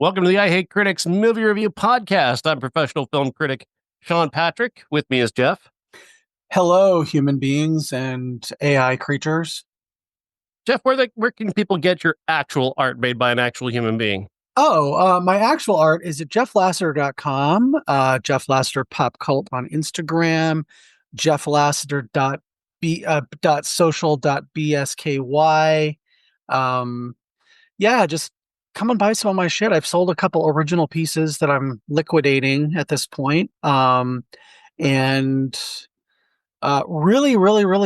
Welcome to the I Hate Critics Movie Review Podcast. I'm professional film critic Sean Patrick. With me is Jeff. Hello, human beings and AI creatures. Jeff, where can people get your actual art made by an actual human being? My actual art is at jefflasseter.com, Jeff Lasseter Pop Cult on Instagram, jefflasseter.social.bsky. Just come and buy some of my shit. I've sold a couple original pieces that I'm liquidating at this point. Really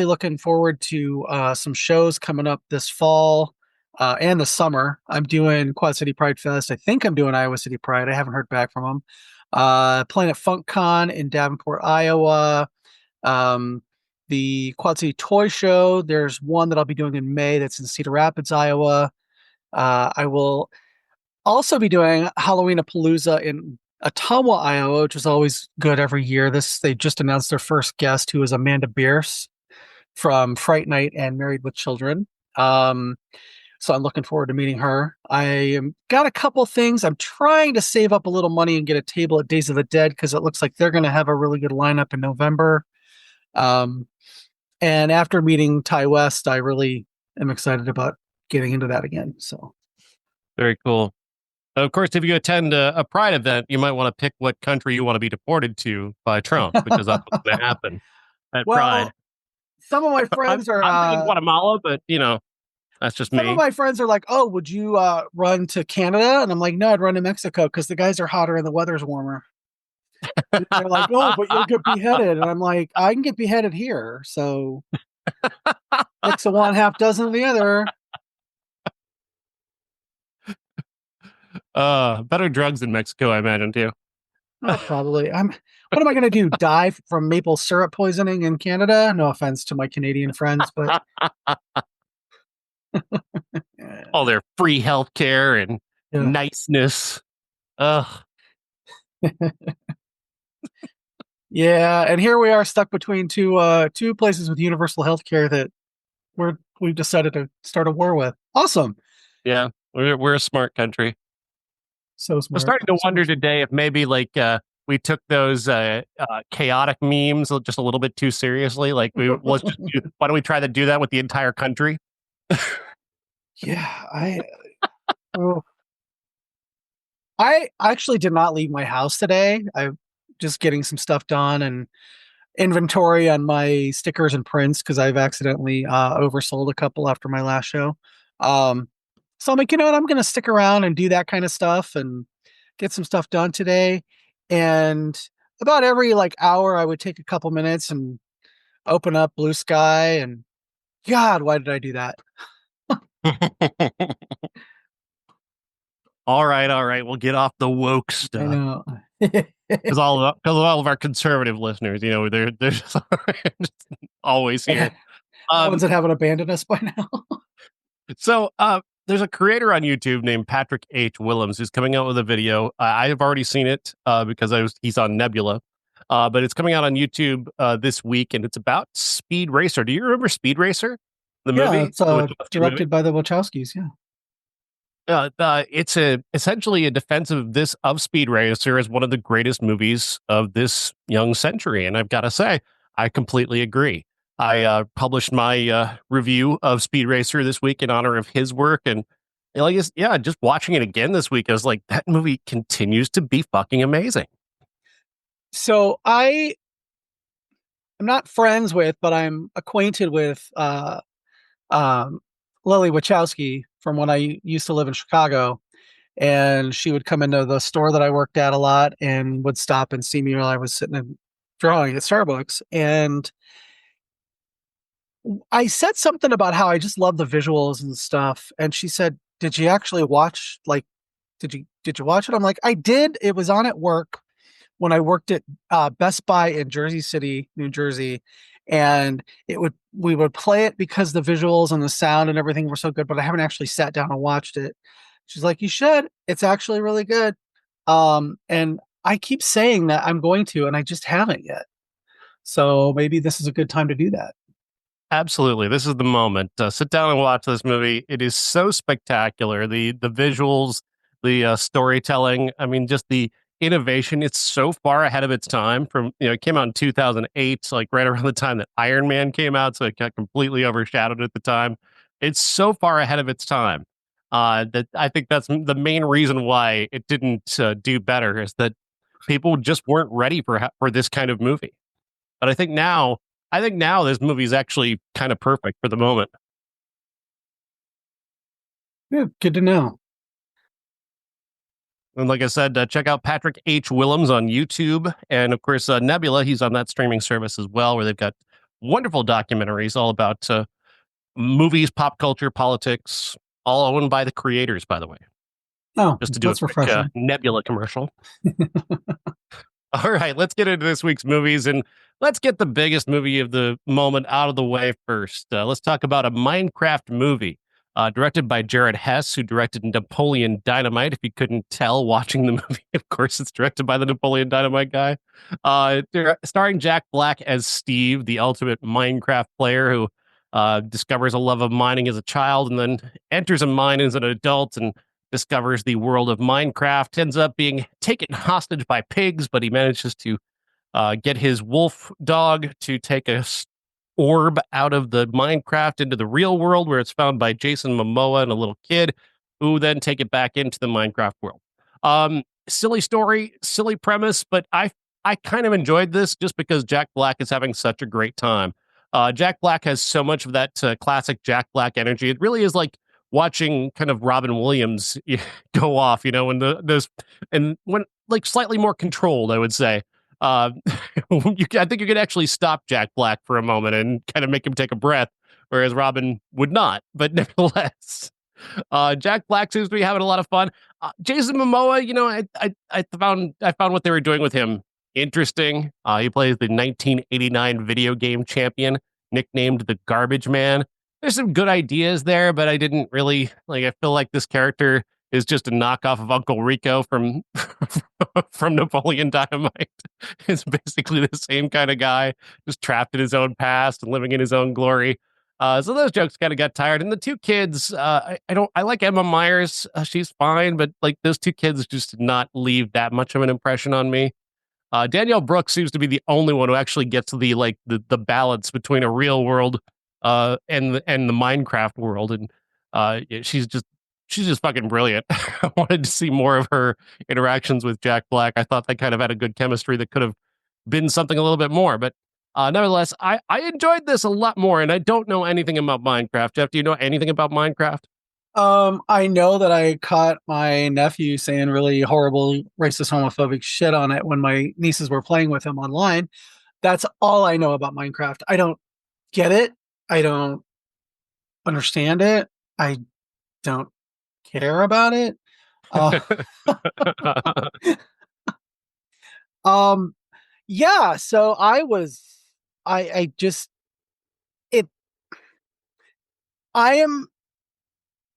looking forward to some shows coming up this fall and the summer. I'm doing Quad City Pride Fest. I think I'm doing Iowa City Pride. I haven't heard back from them. Playing at FunkCon in Davenport, Iowa. The Quad City Toy Show. There's one that I'll be doing in May that's in Cedar Rapids, Iowa. I will also be doing Halloween-a-Palooza in Ottumwa, Iowa, which is always good every year. They just announced their first guest, who is Amanda Bierce from Fright Night and Married with Children. So I'm looking forward to meeting her. I got a couple things. I'm trying to save up a little money and get a table at Days of the Dead because it looks like they're going to have a really good lineup in November. And after meeting Ty West, I really am excited about getting into that again. So very cool. Of course, if you attend a Pride event, you might want to pick what country you want to be deported to by Trump, because that's what's going to happen at Pride. Some of my friends are I'm thinking Guatemala, but that's just me. Some of my friends are like, "Oh, would you run to Canada?" And I'm like, "No, I'd run to Mexico because the guys are hotter and the weather's warmer." They're like, "Oh, but you'll get beheaded," and I'm like, "I can get beheaded here." So mix of one, half dozen of the other. Better drugs in Mexico, I imagine, too. Oh, probably. What am I going to do? Die from maple syrup poisoning in Canada? No offense to my Canadian friends, but all their free healthcare and niceness. Ugh. Yeah, and here we are stuck between two places with universal healthcare that we've decided to start a war with. Awesome. Yeah, we're a smart country. So smart. I'm starting to wonder today if maybe we took those chaotic memes just a little bit too seriously. Why don't we try to do that with the entire country? Yeah, I actually did not leave my house today. I'm just getting some stuff done and inventory on my stickers and prints because I've accidentally oversold a couple after my last show. So I'm like, you know what? I'm going to stick around and do that kind of stuff and get some stuff done today. And about every hour, I would take a couple minutes and open up Blue Sky. And God, why did I do that? All right. We'll get off the woke stuff. I know. Because all of our conservative listeners, they're just always here. The ones that haven't abandoned us by now. So there's a creator on YouTube named Patrick H. Willems who's coming out with a video. I have already seen it because he's on Nebula. But it's coming out on YouTube this week, and it's about Speed Racer. Do you remember Speed Racer? The movie? It's directed by the Wachowskis, yeah. It's essentially a defense of Speed Racer as one of the greatest movies of this young century. And I've got to say, I completely agree. I published my review of Speed Racer this week in honor of his work. And just watching it again this week, I was like, that movie continues to be fucking amazing. So I'm not friends with, but I'm acquainted with Lily Wachowski from when I used to live in Chicago, and she would come into the store that I worked at a lot and would stop and see me while I was sitting and drawing at Starbucks. And I said something about how I just love the visuals and stuff. And she said, "Did you actually watch, did you watch it?" I'm like, "I did. It was on at work when I worked at Best Buy in Jersey City, New Jersey. And we would play it because the visuals and the sound and everything were so good, but I haven't actually sat down and watched it." She's like, "You should. It's actually really good." And I keep saying that I'm going to, and I just haven't yet. So maybe this is a good time to do that. Absolutely. This is the moment. Sit down and watch this movie. It is so spectacular. The visuals, the storytelling. I mean, just the innovation. It's so far ahead of its time. From it came out in 2008, so like right around the time that Iron Man came out, so it got completely overshadowed at the time. It's so far ahead of its time that I think that's the main reason why it didn't do better is that people just weren't ready for this kind of movie. But I think now this movie is actually kind of perfect for the moment. Yeah, good to know. And like I said, check out Patrick H. Willems on YouTube. And of course, Nebula, he's on that streaming service as well, where they've got wonderful documentaries all about movies, pop culture, politics, all owned by the creators, by the way. Oh, Just to do a that's quick refreshing. Nebula commercial. All right, let's get into this week's movies and let's get the biggest movie of the moment out of the way first. Let's talk about a Minecraft movie directed by Jared Hess, who directed Napoleon Dynamite. If you couldn't tell watching the movie, of course, it's directed by the Napoleon Dynamite guy. Starring Jack Black as Steve, the ultimate Minecraft player who discovers a love of mining as a child and then enters a mine as an adult and discovers the world of Minecraft, ends up being taken hostage by pigs, but he manages to get his wolf dog to take a orb out of the Minecraft into the real world where it's found by Jason Momoa and a little kid who then take it back into the Minecraft world. Silly story, silly premise, but I kind of enjoyed this just because Jack Black is having such a great time. Jack Black has so much of that classic Jack Black energy. It really is like watching kind of Robin Williams go off, when those and when like slightly more controlled, I would say. Uh, I think you could actually stop Jack Black for a moment and kind of make him take a breath, whereas Robin would not. But nevertheless, Jack Black seems to be having a lot of fun. Jason Momoa, I found what they were doing with him interesting. He plays the 1989 video game champion, nicknamed the Garbage Man. There's some good ideas there, but I didn't really like. I feel like this character is just a knockoff of Uncle Rico from from Napoleon Dynamite. It's basically the same kind of guy, just trapped in his own past and living in his own glory. So those jokes kind of got tired. And the two kids, I like Emma Myers. She's fine, but like those two kids just did not leave that much of an impression on me. Danielle Brooks seems to be the only one who actually gets the balance between a real world and the Minecraft world, and she's just fucking brilliant. I wanted to see more of her interactions with Jack Black. I thought they kind of had a good chemistry that could have been something a little bit more, but nevertheless, I enjoyed this a lot more, and I don't know anything about Minecraft. Jeff, do you know anything about Minecraft? I know that I caught my nephew saying really horrible, racist, homophobic shit on it when my nieces were playing with him online. That's all I know about Minecraft. I don't get it. I don't understand it. I don't care about it. Uh, um, yeah. So I just, it, I am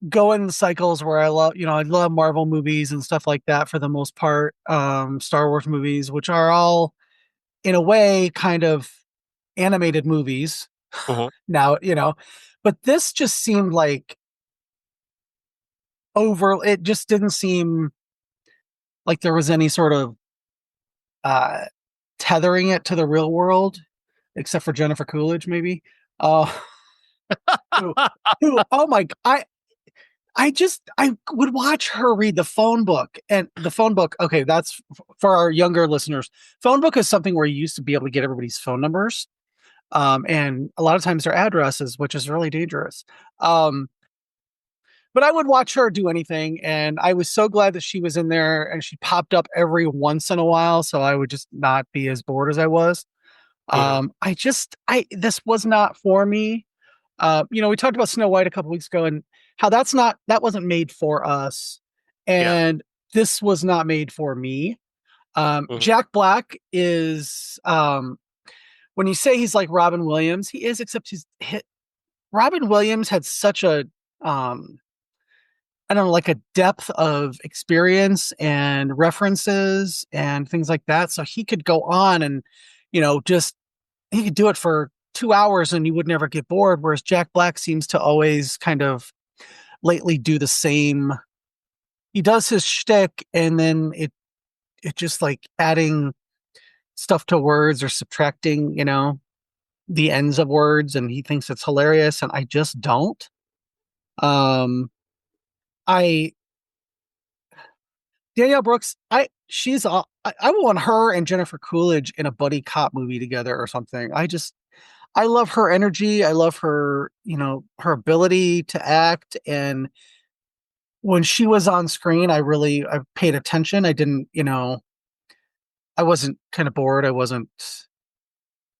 going in cycles where I love Marvel movies and stuff like that for the most part. Star Wars movies, which are all in a way kind of animated movies Mhm. now, but this just seemed like it just didn't seem like there was any sort of uh tethering it to the real world, except for Jennifer Coolidge, maybe. Uh who, oh my I would watch her read the phone book, and the phone book. Okay, that's for our younger listeners. Phone book is something where you used to be able to get everybody's phone numbers, and a lot of times their addresses, which is really dangerous. Um, but I would watch her do anything, and I was so glad that she was in there, and she popped up every once in a while, so I would just not be as bored as I was. Mhm. I this was not for me. We talked about Snow White a couple weeks ago and how that wasn't made for us, Yeah. and this was not made for me. Mhm. Jack Black is when you say he's like Robin Williams, he is, except Robin Williams had such a um, I don't know, like a depth of experience and references and things like that. So he could go on and, just he could do it for 2 hours and you would never get bored. Whereas Jack Black seems to always kind of lately do the same he does his shtick, and then it just like adding stuff to words or subtracting, the ends of words, and he thinks it's hilarious, and I just don't. Um, I Danielle Brooks, I want her and Jennifer Coolidge in a buddy cop movie together or something. I love her energy. I love her, her ability to act. And when she was on screen, I paid attention. I didn't, I wasn't kind of bored. I wasn't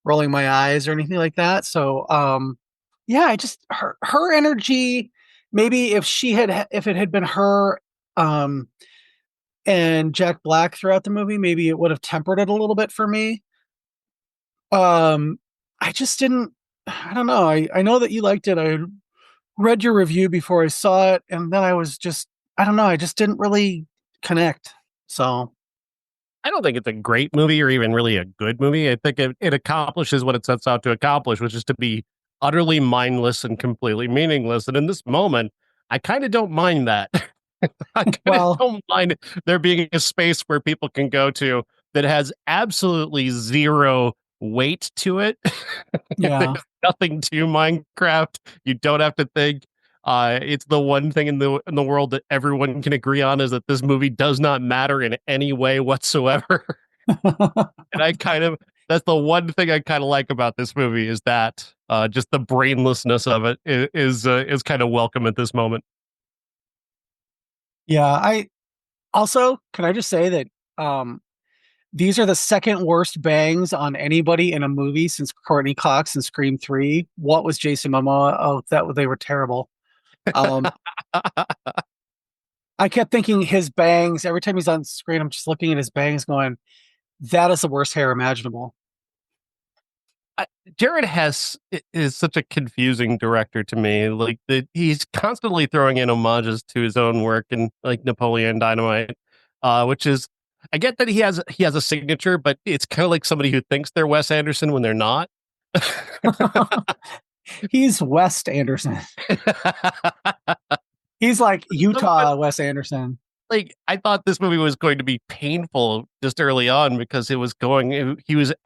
rolling my eyes or anything like that. So, yeah, I just her energy. Maybe if it had been her, and Jack Black throughout the movie, maybe it would have tempered it a little bit for me. Um, I just didn't. I don't know. I know that you liked it. I read your review before I saw it, and then I was just. I don't know. I just didn't really connect. So I don't think it's a great movie or even really a good movie. I think it accomplishes what it sets out to accomplish, which is to be utterly mindless and completely meaningless. And in this moment, I kind of don't mind that. I kind of well, don't mind there being a space where people can go to that has absolutely zero weight to it. yeah. There's nothing to Minecraft. You don't have to think. It's the one thing in the world that everyone can agree on is that this movie does not matter in any way whatsoever. And that's the one thing I kind of like about this movie is that just the brainlessness of it is kind of welcome at this moment. Yeah. I also can I just say that um these are the second worst bangs on anybody in a movie since Courtney Cox and Scream 3. What was Jason Momoa? Oh, they were terrible. Um, I kept thinking his bangs every time he's on screen. I'm just looking at his bangs, going, "That is the worst hair imaginable." I, Jared Hess is such a confusing director to me. Like he's constantly throwing in homages to his own work and like Napoleon Dynamite, which is I get that he has a signature, but it's kind of like somebody who thinks they're Wes Anderson when they're not. He's West Anderson. He's like But Utah Wes Anderson. like I thought this movie was going to be painful just early on because he was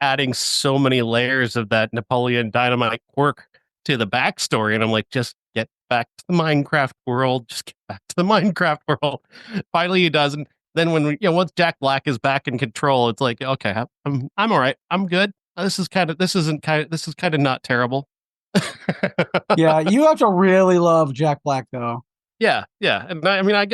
adding so many layers of that Napoleon Dynamite quirk to the backstory, and I'm like, just get back to the Minecraft world, just get back to the Minecraft world. Finally, he does, and then once Jack Black is back in control, it's like, okay, I'm all right, I'm good. This is kind of not terrible. Yeah, you have to really love Jack Black, though. Yeah, yeah, and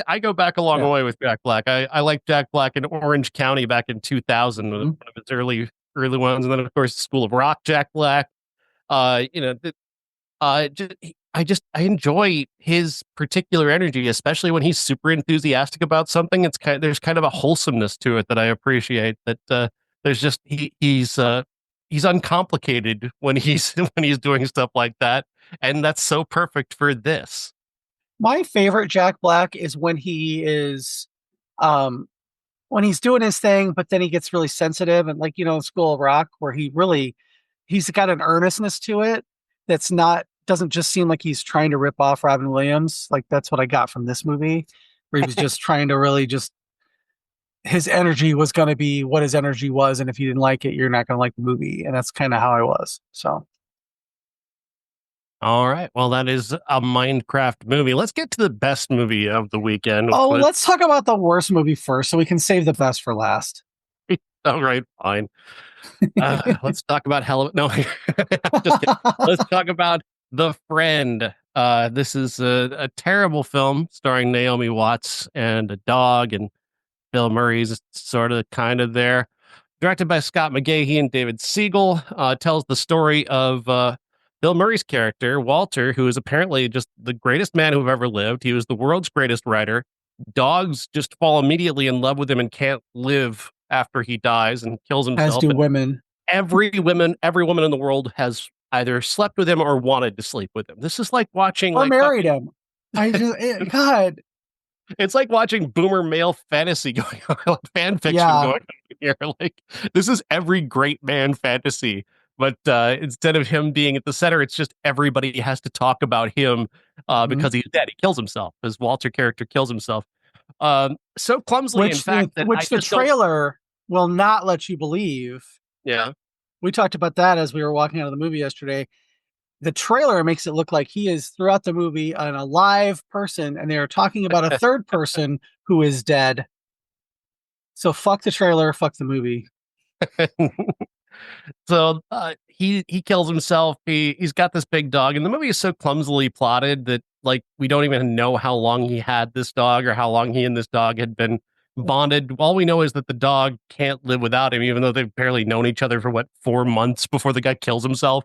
I go back a long Yeah. way with Jack Black. I like Jack Black in Orange County back in 2000, one Mhm. of his early ones, and then of course School of Rock, Jack Black. You know, I enjoy his particular energy, especially when he's super enthusiastic about something. There's kind of a wholesomeness to it that I appreciate. That there's just he's uncomplicated when he's when he's doing stuff like that, and that's so perfect for this. My favorite Jack Black is um, when he's doing his thing, but then he gets really sensitive, and like School of Rock, where he's got an earnestness to it that's not doesn't just seem like he's trying to rip off Robin Williams. Like that's what I got from this movie, where he was just trying to really just his energy was going to be what his energy was, and if you didn't like it, you're not going to like the movie, and that's kind of how I was. So, All right. Well, that is a Minecraft movie. Let's get to the best movie of the weekend. oh, let's talk about the worst movie first, so we can save the best for last. All right, fine. Let's talk about Hell. No, just kidding. Let's talk about The Friend. This is a terrible film starring Naomi Watts and a dog, and Bill Murray's sort of kind of there. Directed by Scott McGehee and David Siegel, tells the story of Bill Murray's character, Walter, who is apparently just the greatest man who ever lived. He was the world's greatest writer. Dogs just fall immediately in love with him and can't live after he dies and kills As himself. do And women. every woman in the world has either slept with him or wanted to sleep with him. This is like watching Or like married fucking him. God, it's like watching boomer male fantasy going on, fan fiction yeah. going on here. Like this is every great man fantasy, but instead of him being at the center, it's just everybody has to talk about him Mhm. because he's dead. He kills himself. His Walter character kills himself. So clumsily, in which fact, that I the just don't. trailer will not let you believe. Yeah. We talked about that as we were walking out of the movie yesterday. The trailer makes it look like he is throughout the movie an alive person, and they are talking about a third person who is dead. So fuck the trailer, fuck the movie. So he kills himself. He's got this big dog, and the movie is so clumsily plotted that like we don't even know how long he had this dog or how long he and this dog had been bonded. All we know is that the dog can't live without him, even though they've barely known each other for what 4 months before the guy kills himself.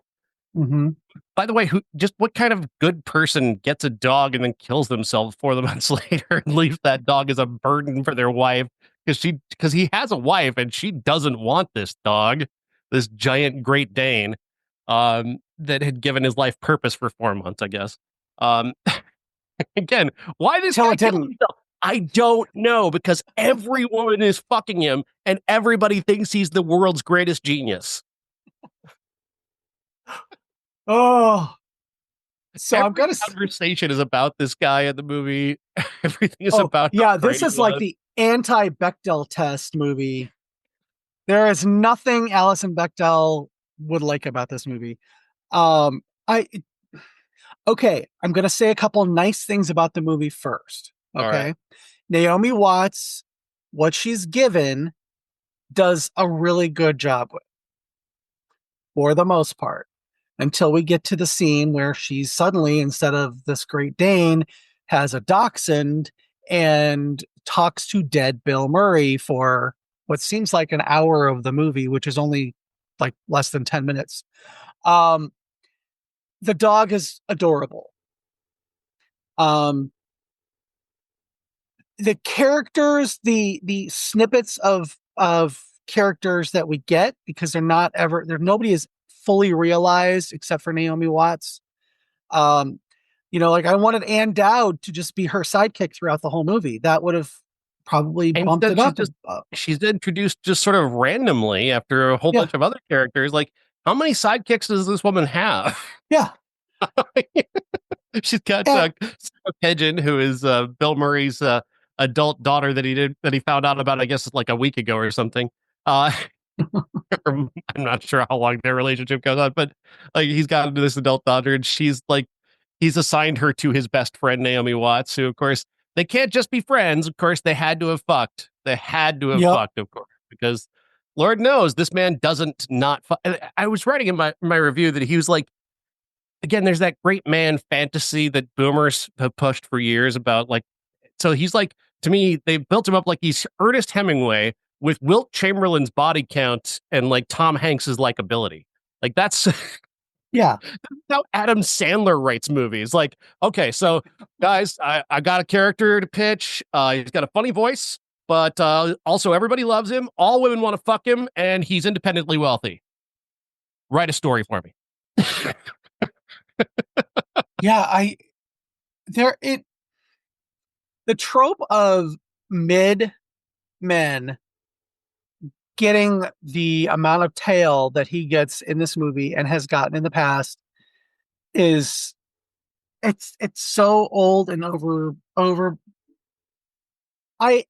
Mm-hmm. By the way, what kind of good person gets a dog and then kills themselves 4 months later and leaves that dog as a burden for their wife because he has a wife and she doesn't want this dog, this giant Great Dane, that had given his life purpose for 4 months, I guess. Um, again, why this Till guy it killed didn't. himself? I don't know because every woman is fucking him and everybody thinks he's the world's greatest genius. Oh, so I'm Every gonna. conversation is about this guy in the movie. Everything is Oh, about how yeah, this great he is like was. the anti-Bechdel test movie. There is nothing Alison Bechdel would like about this movie. I Okay, I'm gonna say a couple nice things about the movie first. All right. Okay, Naomi Watts, what she's given, does a really good job with, for the most part, until we get to the scene where she's suddenly, instead of this Great Dane, has a dachshund and talks to dead Bill Murray for what seems like an hour of the movie, which is only like less than 10 minutes. Um, the dog is adorable. Um, the characters, the snippets of characters that we get, because they're not ever there, nobody is fully realized except for Naomi Watts. Um, like I wanted Ann Dowd to just be her sidekick throughout the whole movie. That would have probably And bumped instead, it up. she's introduced just sort of randomly after a whole Yeah, bunch of other characters. Like, how many sidekicks does this woman have? yeah. She's got And Sarah Pigeon, who is Bill Murray's adult daughter that he found out about, I guess, like a week ago or something. Uh, I'm not sure how long their relationship goes on, but like he's got this adult daughter, and she's like he's assigned her to his best friend Naomi Watts, who of course they can't just be friends. Of course, they had to have fucked. They had to have yep, fucked, of course, because Lord knows this man doesn't not. I was writing in my review that he was like, again, there's that great man fantasy that boomers have pushed for years about like. So he's like, to me, they built him up like he's Ernest Hemingway with Wilt Chamberlain's body count and like Tom Hanks's likability. Like that's yeah, how Adam Sandler writes movies. Like, okay, so guys, I got a character to pitch. He's got a funny voice, but also everybody loves him. All women want to fuck him, and he's independently wealthy. Write a story for me. yeah. I there it The trope of mid men getting the amount of tail that he gets in this movie and has gotten in the past is it's so old and over. I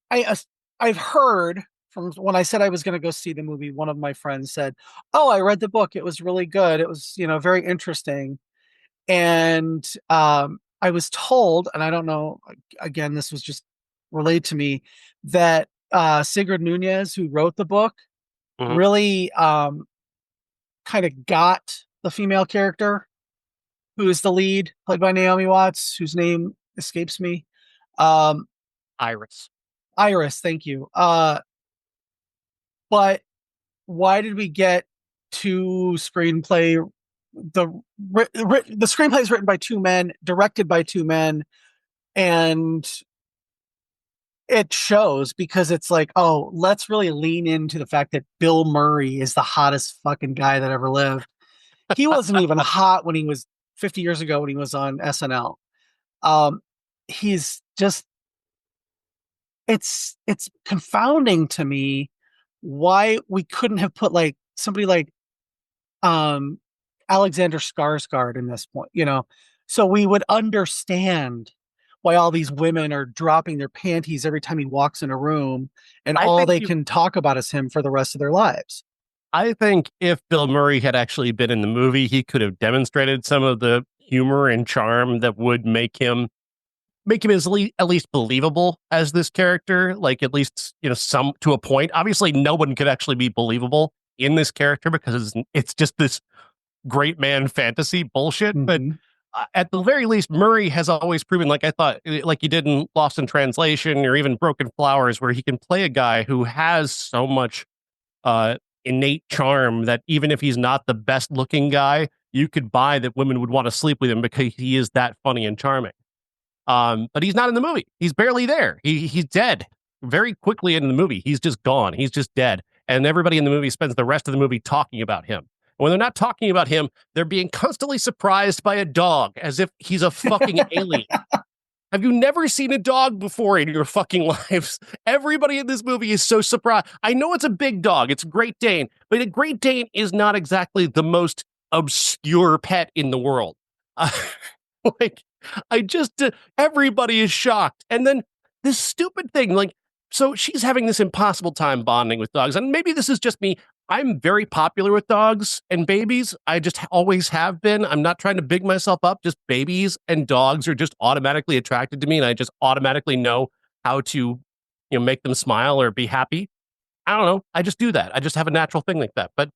I've heard from when I said I was going to go see the movie, one of my friends said, "Oh, I read the book. It was really good. It was, very interesting." And I was told, and I don't know, again, this was just relayed to me, that Sigrid Nunez, who wrote the book, Mhm. really kind of got the female character who is the lead, played by Naomi Watts, whose name escapes me. Um, Iris. Iris, thank you. But why did we get two screenplay? The screenplay is written by two men, directed by two men, and it shows because it's like, oh, let's really lean into the fact that Bill Murray is the hottest fucking guy that ever lived. He wasn't even hot when he was 50 years ago when he was on SNL. Um, he's just it's confounding to me why we couldn't have put like somebody like um Alexander Skarsgård in this point, so we would understand why all these women are dropping their panties every time he walks in a room, and I all think they you can talk about is him for the rest of their lives. I think if Bill Murray had actually been in the movie, he could have demonstrated some of the humor and charm that would make him at least believable as this character. Like at least some to a point. Obviously, no one could actually be believable in this character because it's just this great man fantasy bullshit. But Mm-hmm. at the very least, Murray has always proven, like I thought, like he did in Lost in Translation or even Broken Flowers, where he can play a guy who has so much uh, innate charm that even if he's not the best looking guy, you could buy that women would want to sleep with him because he is that funny and charming. But he's not in the movie. He's barely there. He's dead very quickly in the movie. He's just gone. He's just dead. And everybody in the movie spends the rest of the movie talking about him. And when they're not talking about him, they're being constantly surprised by a dog as if he's a fucking alien. Have you never seen a dog before in your fucking lives? Everybody in this movie is so surprised. I know it's a big dog. It's a Great Dane, but a Great Dane is not exactly the most obscure pet in the world. Uh, like, everybody is shocked. And then this stupid thing, like, so she's having this impossible time bonding with dogs. And maybe this is just me. I'm very popular with dogs and babies. I just always have been. I'm not trying to big myself up. Just babies and dogs are just automatically attracted to me. And I just automatically know how to, make them smile or be happy. I don't know. I just do that. I just have a natural thing like that. But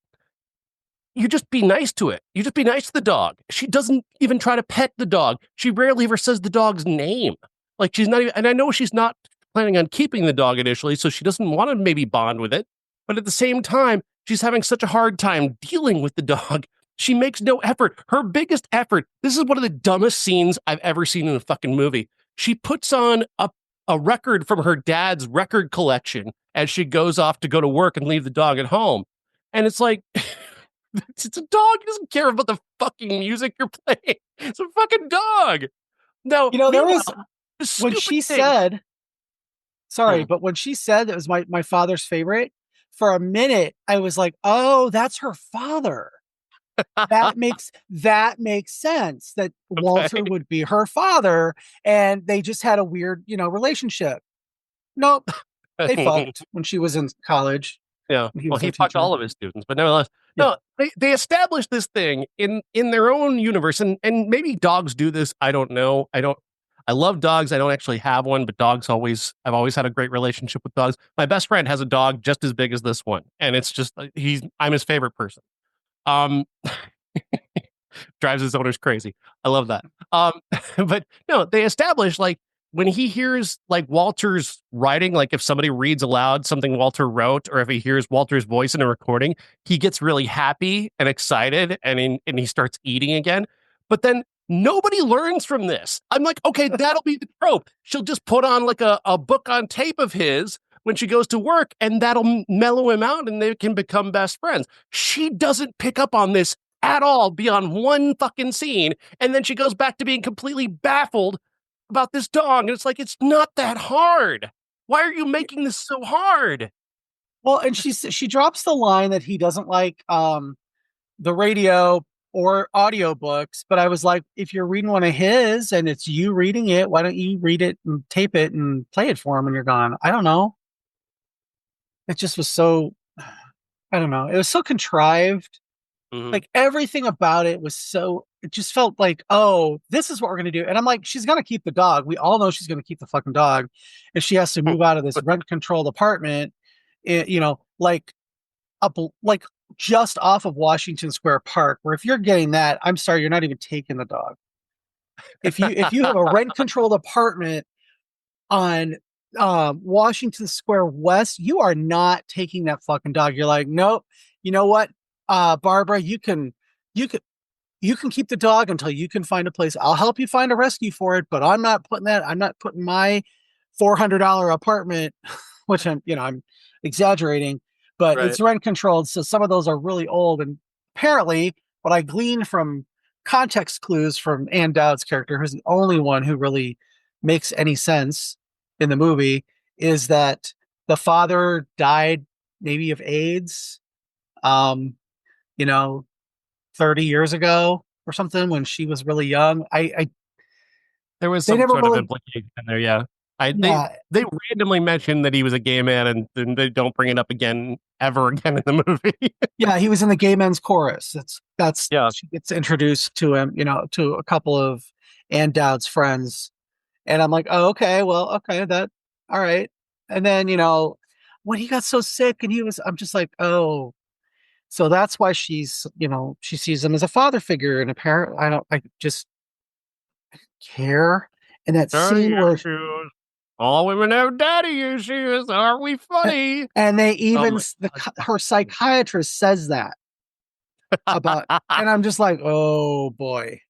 you just be nice to it. You just be nice to the dog. She doesn't even try to pet the dog. She rarely ever says the dog's name. Like she's not even, and I know she's not planning on keeping the dog initially, so she doesn't want to maybe bond with it. But at the same time, she's having such a hard time dealing with the dog. She makes no effort. Her biggest effort, this is one of the dumbest scenes I've ever seen in a fucking movie. She puts on a record from her dad's record collection as she goes off to go to work and leave the dog at home. And it's like, it's a dog. He doesn't care about the fucking music you're playing. It's a fucking dog. Now, There was meanwhile, the when stupid she thing. said, sorry, Hmm. but when she said that was my father's favorite, for a minute I was like, oh, that's her father. That makes sense that Okay. Walter would be her father, and they just had a weird, relationship. Nope, they fucked when she was in college Yeah. and he Well, was he their fucked teacher. all of his students, but nevertheless, Yeah. no. They established this thing in their own universe, and maybe dogs do this. I don't know. I don't. I love dogs. I don't actually have one, but I've always had a great relationship with dogs. My best friend has a dog just as big as this one, and it's just I'm his favorite person. Um, drives his owners crazy. I love that. But no, they establish like when he hears like Walter's writing, like if somebody reads aloud something Walter wrote, or if he hears Walter's voice in a recording, he gets really happy and excited and he starts eating again. But then nobody learns from this. I'm like, okay, that'll be the trope. She'll just put on like a book on tape of his when she goes to work, and that'll mellow him out and they can become best friends. She doesn't pick up on this at all beyond one fucking scene. And then she goes back to being completely baffled about this dog. And it's like, it's not that hard. Why are you making this so hard? Well, and she drops the line that he doesn't like the radio or audiobooks, but I was like, if you're reading one of his and it's you reading it, why don't you read it and tape it and play it for him when you're gone? I don't know. It just was so, I don't know. It was so contrived. Mm-hmm. Like everything about it was so, it just felt like, oh, this is what we're going to do. And I'm like, she's going to keep the dog. We all know she's going to keep the fucking dog. If she has to move out of this rent controlled apartment, like up, like just off of Washington Square Park, where if you're getting that, I'm sorry, you're not even taking the dog. If you have a rent controlled apartment on Washington Square West, you are not taking that fucking dog. You're like, nope. You know what, Barbara, you can you can keep the dog until you can find a place. I'll help you find a rescue for it, but I'm not putting my $400 apartment, which I'm exaggerating, but Right. it's rent controlled. So some of those are really old. And apparently what I gleaned from context clues from Ann Dowd's character, who's the only one who really makes any sense in the movie, is that the father died maybe of AIDS, um, you know, 30 years ago or something when she was really young. There was They some never sort of really, implication in there. Yeah, I yeah, they randomly mentioned that he was a gay man, and then they don't bring it up again ever again in the movie. yeah, he was in the gay men's chorus. That's Yeah, she gets introduced to him, to a couple of Ann Dowd's friends, and I'm like, oh, okay, well, okay, that, all right. And then when he got so sick, and I'm just like, oh, so that's why she sees him as a father figure, and apparently, I just care. And that daddy scene where, issues. All women have daddy issues. Aren't we funny? and they Oh even my god! her psychiatrist says that about, and I'm just like, oh boy,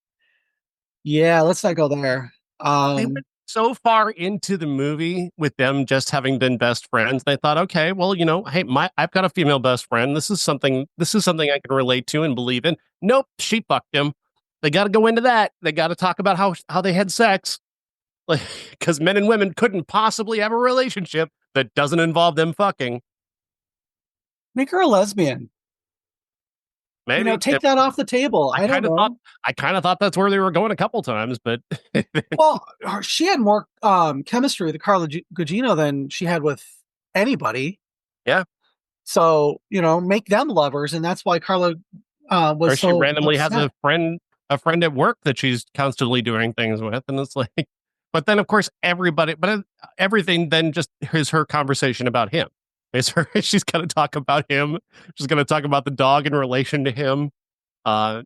yeah, let's not go there. They went so far into the movie with them just having been best friends. They thought, okay, well, hey, I've got a female best friend. This is something I can relate to and believe in. Nope, she fucked him. They got to go into that. They got to talk about how they had sex, like because men and women couldn't possibly have a relationship that doesn't involve them fucking. Make her a lesbian. Maybe Take that off the table. I I don't kind of thought know. I kind of thought that's where they were going a couple times, but Well, she had more chemistry with Carla Gugino than she had with anybody. yeah. So, make them lovers. And that's why Carla Or was she so randomly has upset. a friend at work that she's constantly doing things with, and it's like, but then of course everything then just is her conversation about him. Is her she's going to talk about him. She's going to talk about the dog in relation to him. I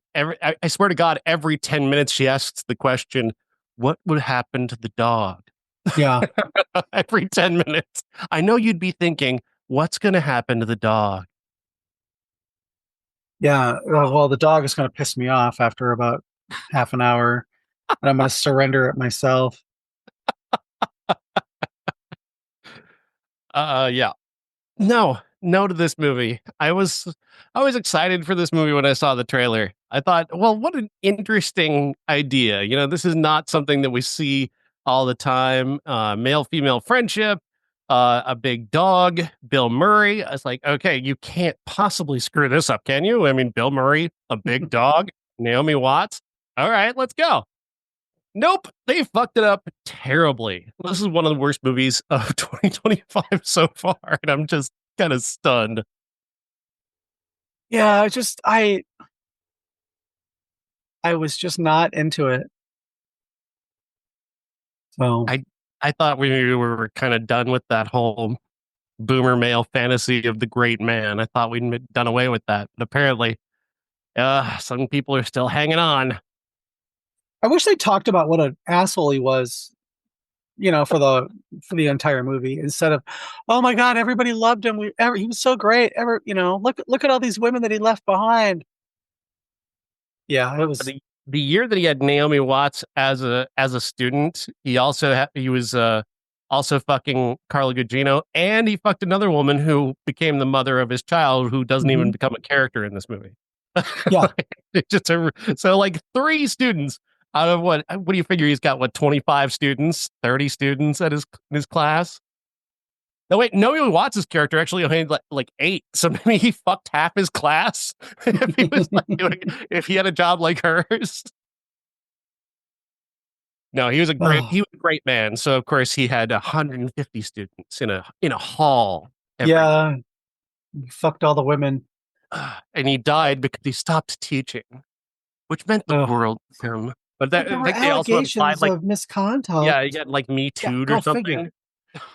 swear to God, every 10 minutes she asks the question, "What would happen to the dog?" Yeah. Every 10 minutes, I know you'd be thinking, "What's going to happen to the dog?" Yeah. Well, the dog is going to piss me off after about half an hour, and I'm going to surrender it myself. Yeah. No to this movie. I was excited for this movie when I saw the trailer. I thought, well, what an interesting idea. This is not something that we see all the time. Male female friendship, a big dog, Bill Murray. I was like, okay, you can't possibly screw this up, can you? I mean, Bill Murray, a big dog, Naomi Watts. All right, let's go. Nope, they fucked it up terribly. This is one of the worst movies of 2025 so far, and I'm just kind of stunned. Yeah, I was just not into it. So I I thought we were kind of done with that whole boomer male fantasy of the great man. I thought we'd done away with that, but apparently, some people are still hanging on. I wish they talked about what an asshole he was, for the entire movie, instead of, oh my God, everybody loved him. He was so great. Look at all these women that he left behind. Yeah, it was. The year that he had Naomi Watts as a student, he was also fucking Carla Gugino, and he fucked another woman who became the mother of his child, who doesn't even Mhm. become a character in this movie. Yeah, It's just so like three students out of what do you figure he's got, what, 25 students, 30 students at his class? No, wait, Naomi Watts' character actually only had like eight. So maybe he fucked half his class if he was like if he had a job like hers. No, oh, he was a great man. So of course he had 150 students in a hall every year. yeah. He fucked all the women. And he died because he stopped teaching, which meant the Oh, world to him. But but that, there I were think they also implied allegations like, of misconduct. yeah, he got like Me Yeah, Too'd or go figure. something.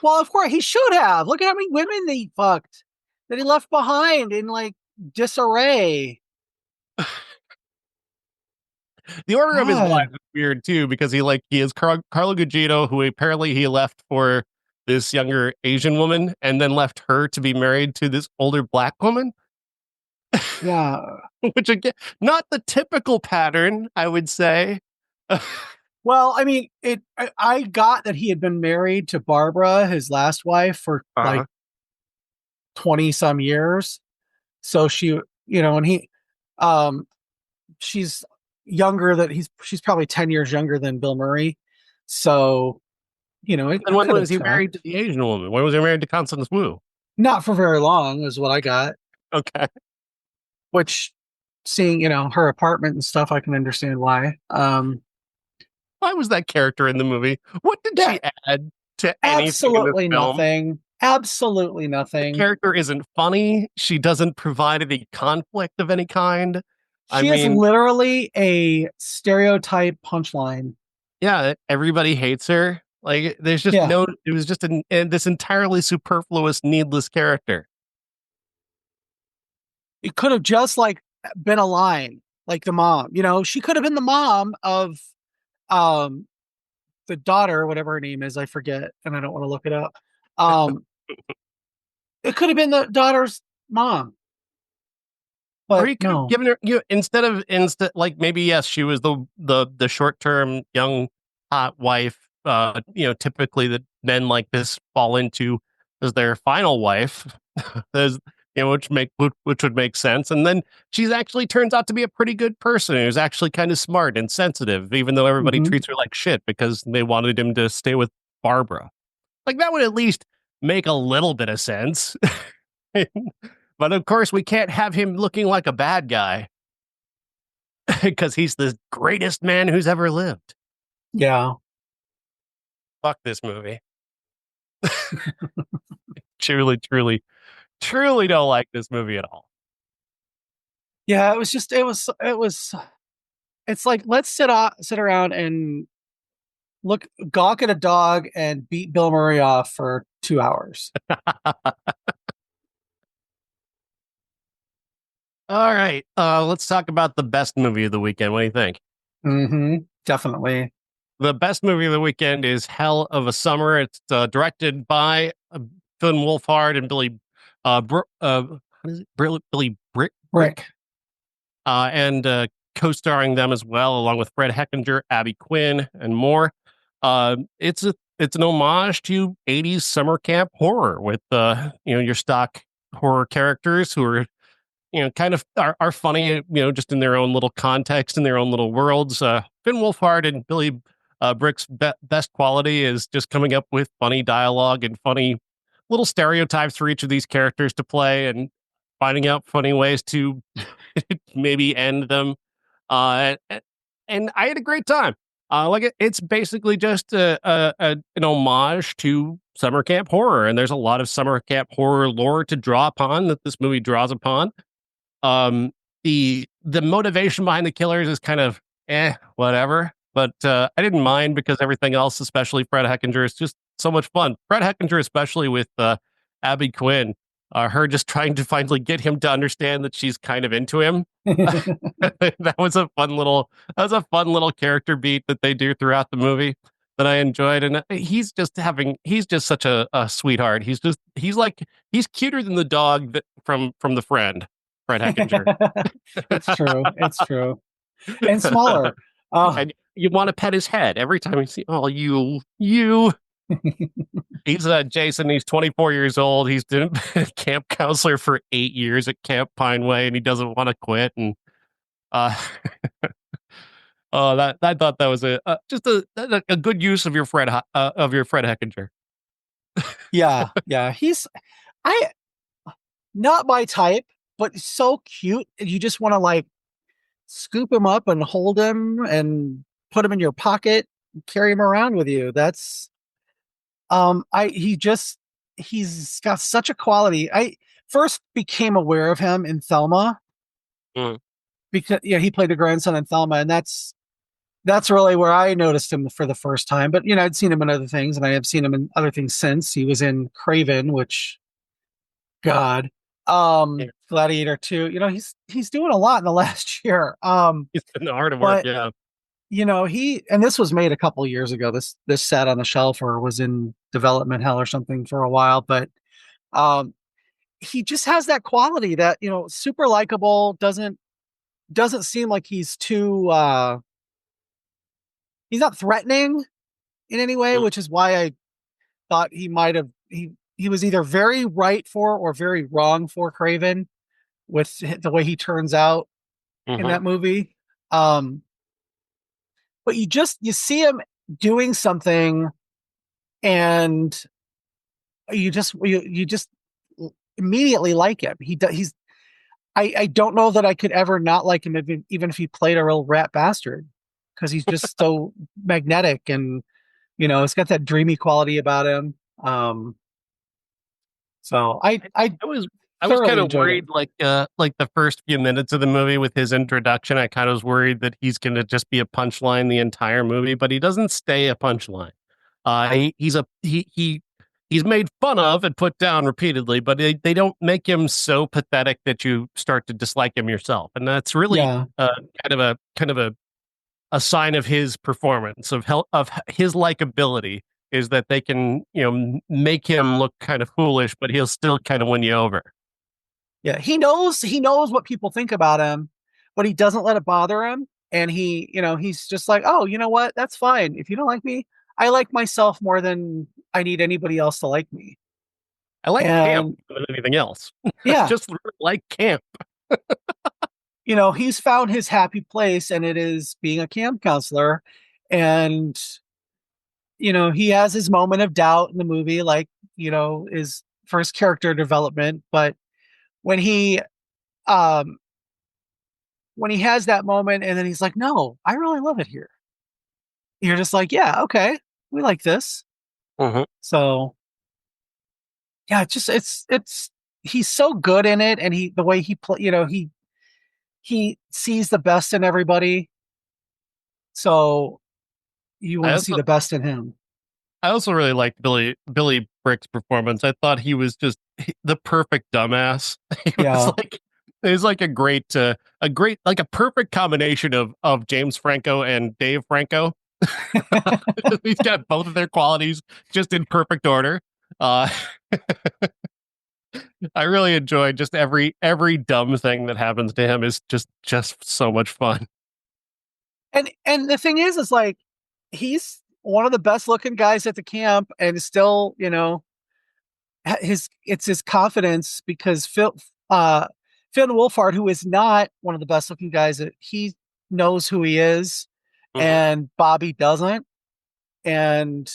Well, of course he should have. Look at how many women he fucked that he left behind in like disarray. The order of his life God, is weird too, because he is Carla Gugino, who apparently he left for this younger Asian woman, and then left her to be married to this older black woman, yeah. which again, not the typical pattern, I would say. Well, I mean, I got that he had been married to Barbara, his last wife, for like Uh-huh. 20 some years. So and um, she's she's probably 10 years younger than Bill Murray. So, And it when could have was he married to tracked. the Asian woman? When was he married to Constance Wu? Not for very long, is what I got, Okay. which seeing, her apartment and stuff, I can understand why. Why was that character in the movie? What did Yeah, she add to anything in this absolutely film? nothing. Absolutely The nothing. character isn't funny. She doesn't provide any conflict of any kind. I She is mean, literally a stereotype punchline. yeah, everybody hates her. Like, there's just Yeah, no, it was just this entirely superfluous, needless character. it could have just like been a line, like the mom. She could have been the mom of um the daughter, whatever her name is, I forget, and I don't want to look it up. Um, it could have been the daughter's mom, Or but you could have no. given her instead like maybe yes, she was the short term young hot wife. Typically that men like this fall into as their final wife. There's which would make sense. And then she's actually turns out to be a pretty good person who's actually kind of smart and sensitive, even though everybody Hmm. treats her like shit because they wanted him to stay with Barbara. Like that would at least make a little bit of sense. But of course, we can't have him looking like a bad guy because he's the greatest man who's ever lived. Yeah, Fuck this movie. Truly, truly, truly don't like this movie at all. yeah. It was. It's like let's sit around and gawk at a dog and beat Bill Murray off for 2 hours. All right, let's talk about the best movie of the weekend. What do you think? Definitely. The best movie of the weekend is Hell of a Summer. It's directed by Finn Wolfhard and Billy, what is it? Billy Rick. and co-starring them as well, along with Fred Heckinger, Abby Quinn, and more. It's an homage to 80s summer camp horror with your stock horror characters who are kind of are funny, just in their own little context, in their own little worlds. Finn Wolfhard and Billy Brick's best quality is just coming up with funny dialogue and funny little stereotypes for each of these characters to play and finding out funny ways to maybe end them. And I had a great time. It's basically just an homage to summer camp horror, and there's a lot of summer camp horror lore to draw upon that this movie draws upon. Um, the motivation behind the killers is kind of whatever, but I didn't mind because everything else, especially Fred Heckinger, is just so much fun. Fred Heckinger, especially with Abby Quinn, her just trying to finally get him to understand that she's kind of into him. That was a fun little character beat that they do throughout the movie that I enjoyed. And he's just such a sweetheart. He's cuter than the dog from the friend, Fred Heckinger. It's true. It's true. And smaller. Oh, And you want to pet his head every time you see, oh, you. He's Jason. He's 24 years old. He's been a camp counselor for 8 years at Camp Pineway, and he doesn't want to quit. And uh, that I thought that was just a good use of your Fred Heckinger. yeah. Yeah. I, not my type, but so cute. You just want to like scoop him up and hold him and put him in your pocket, carry him around with you. That's, he's got such a quality. I first became aware of him in Thelma Mm. because, yeah, he played the grandson in Thelma, and that's really where I noticed him for the first time. But I'd seen him in other things, and I have seen him in other things since. He was in Craven, which God, Yeah, Gladiator 2. He's doing a lot in the last year. he's been hard at work. But Yeah. he and this was made a couple years ago. This sat on the shelf or was in development hell or something for a while, but um, he just has that quality that super likable. Doesn't seem like he's too. He's not threatening in any way, Mm. which is why I thought he might have he was either very right for or very wrong for Craven with the way he turns out in Mm-hmm. that movie. Um, but you see him doing something, and you just immediately like him. He's I don't know that I could ever not like him, even if he played a real rat bastard, because he's just so magnetic, and it's got that dreamy quality about him. Um, so I I was I was kind thoroughly of enjoyed worried, him. like the first few minutes of the movie with his introduction. I kind of was worried that he's going to just be a punchline the entire movie, but he doesn't stay a punchline. He's made fun of and put down repeatedly, but they don't make him so pathetic that you start to dislike him yourself, and that's really Yeah, kind of a sign of his performance of his likability is that they can make him look kind of foolish, but he'll still kind of win you over. yeah. He knows what people think about him, but he doesn't let it bother him. And he's just like, oh, you know what? That's fine. If you don't like me, I like myself more than I need anybody else to like me. I like camp And more than anything else. I yeah, just really like camp. he's found his happy place, and it is being a camp counselor. And he has his moment of doubt in the movie, like his first character development. But when he um when he has that moment, and then he's like, no, I really love it here. You're just like, yeah, okay, we like this. Mhm. So yeah, it's he's so good in it, and the way he play, he sees the best in everybody. So you I want to see also the best in him. I also really liked Billy Brick's performance. I thought he was just the perfect dumbass. He was Yeah. like he was like a great like a perfect combination of James Franco and Dave Franco. He's got both of their qualities just in perfect order. Uh, I really enjoyed just every dumb thing that happens to him is just so much fun. And the thing is like, he's one of the best looking guys at the camp, and still, his confidence, because Finn Wolfhard, who is not one of the best looking guys, he knows who he is, Mhm. and Bobby doesn't. And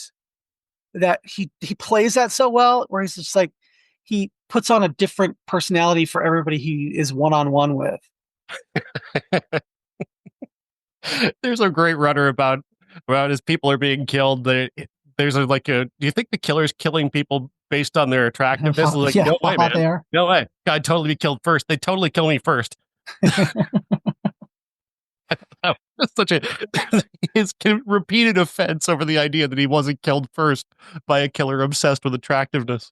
that he plays that so well, where he's just like, he puts on a different personality for everybody he is one on one with. There's a great runner about as people are being killed. There's do you think the killer's killing people based on their attractiveness? It's like, Yeah, no how way, hot man. they are. No way. I'd totally be killed first. They totally kill me first. That's such a his repeated offense over the idea that he wasn't killed first by a killer obsessed with attractiveness.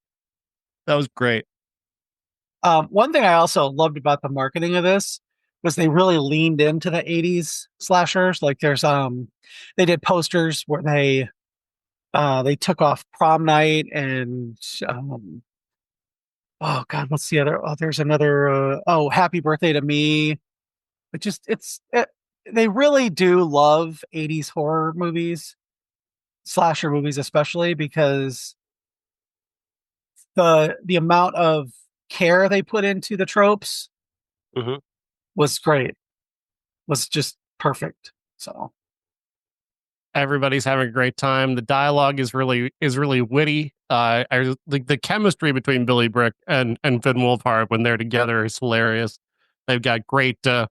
That was great. One thing I also loved about the marketing of this was they really leaned into the 80s slashers. Like, they did posters where they took off prom night, and oh god, what's the other? Oh, there's another. Happy birthday to me. They really do love 80s horror movies, slasher movies especially, because the amount of care they put into the tropes Mhm. was great. Was just perfect. So Everybody's having a great time. The dialogue is really witty. The chemistry between Billy Brick and Finn Wolfhard when they're together is hilarious. They've got great kind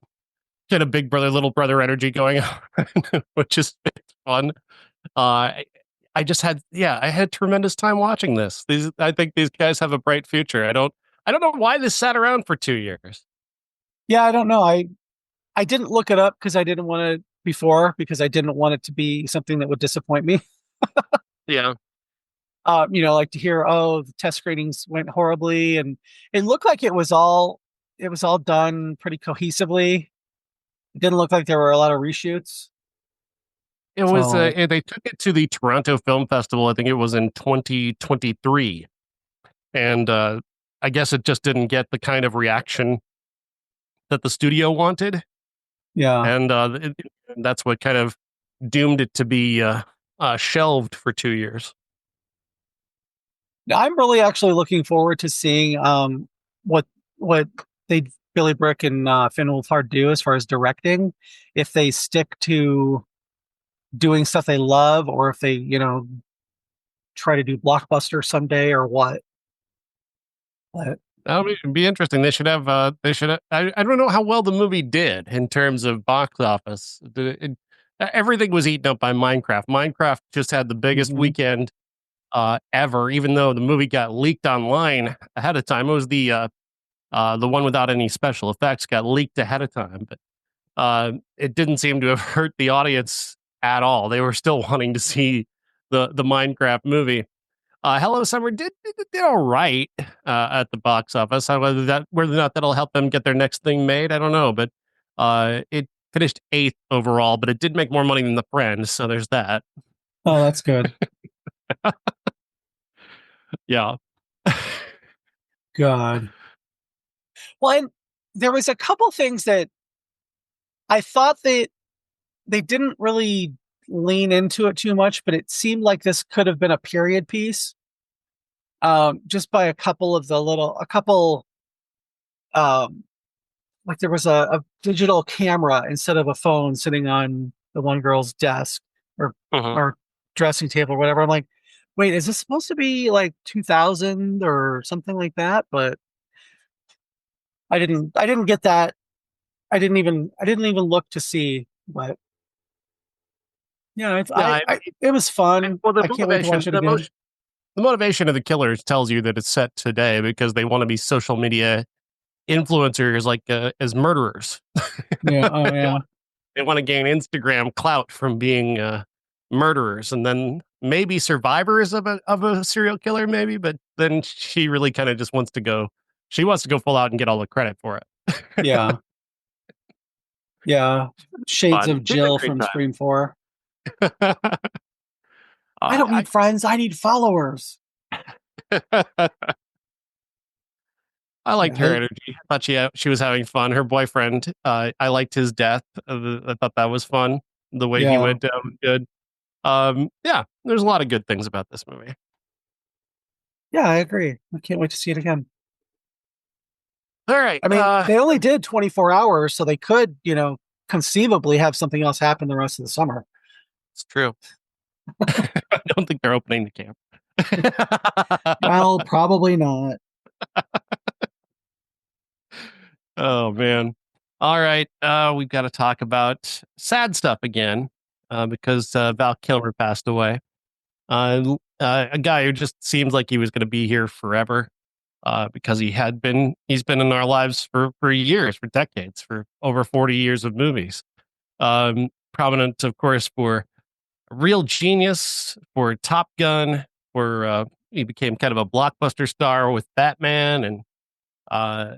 of big brother little brother energy going on, which is it's fun. Uh, I had tremendous time watching this. I think these guys have a bright future. I don't know why this sat around for 2 years. yeah, I don't know. I didn't look it up because I didn't want to before, because I didn't want it to be something that would disappoint me. Yeah, Like to hear, oh, the test screenings went horribly, and it looked like it was all done pretty cohesively. It didn't look like there were a lot of reshoots. it was. So They took it to the Toronto Film Festival. I think it was in 2023, and I guess it just didn't get the kind of reaction that the studio wanted, yeah, and that's what kind of doomed it to be shelved for 2 years. I'm really actually looking forward to seeing what what they Billy Brick and Finn Wolfhard do as far as directing. If they stick to doing stuff they love, or if they try to do blockbuster someday, or what. But That'll be interesting. They should have. They should. I don't know how well the movie did in terms of box office. everything was eaten up by Minecraft. Minecraft just had the biggest Hmm. weekend ever, even though the movie got leaked online ahead of time. It was the one without any special effects got leaked ahead of time, but it didn't seem to have hurt the audience at all. They were still wanting to see the Minecraft movie. Hello Summer did all right at the box office. Whether or not that'll help them get their next thing made, I don't know. But it finished eighth overall, but it did make more money than The Friends, so there's that. Oh, that's good. Yeah. God. Well, and there was a couple things that I thought that they didn't really lean into it too much, but it seemed like this could have been a period piece. Just by a couple, um, like there was a digital camera instead of a phone sitting on the one girl's desk or Mhm. or dressing table or whatever. I'm like, wait, is this supposed to be like 2000 or something like that? But I didn't get that. I didn't even look to see. But yeah, Yeah, it was fun. well, I can't wait to watch it again. the motivation of the killers tells you that it's set today because they want to be social media influencers, like as murderers. Yeah. Oh they yeah. want they want to gain Instagram clout from being murderers, and then maybe survivors of a serial killer, maybe. But then she really kind of just wants to go. She wants to go full out and get all the credit for it. Yeah. Yeah. Shades Fun. of It's a Jill great from Scream 4. I don't I, need friends. I need followers. I I liked her Yeah. energy. I thought she was having fun. Her boyfriend, I liked his death. I thought that was fun. The way he Yeah. went down was good. Yeah, there's a lot of good things about this movie. Yeah, I agree. I can't wait to see it again. All right, I mean, they only did 24 hours, so they could, conceivably have something else happen the rest of the summer. it's true. I don't think they're opening the camp. Well, probably not. Oh man. All right, we've got to talk about sad stuff again because Val Kilmer passed away. A guy who just seems like he was going to be here forever. Because he's been in our lives for years, for decades, for over 40 years of movies. Prominent, of course, for Real Genius, for Top Gun, for he became kind of a blockbuster star with Batman, and uh,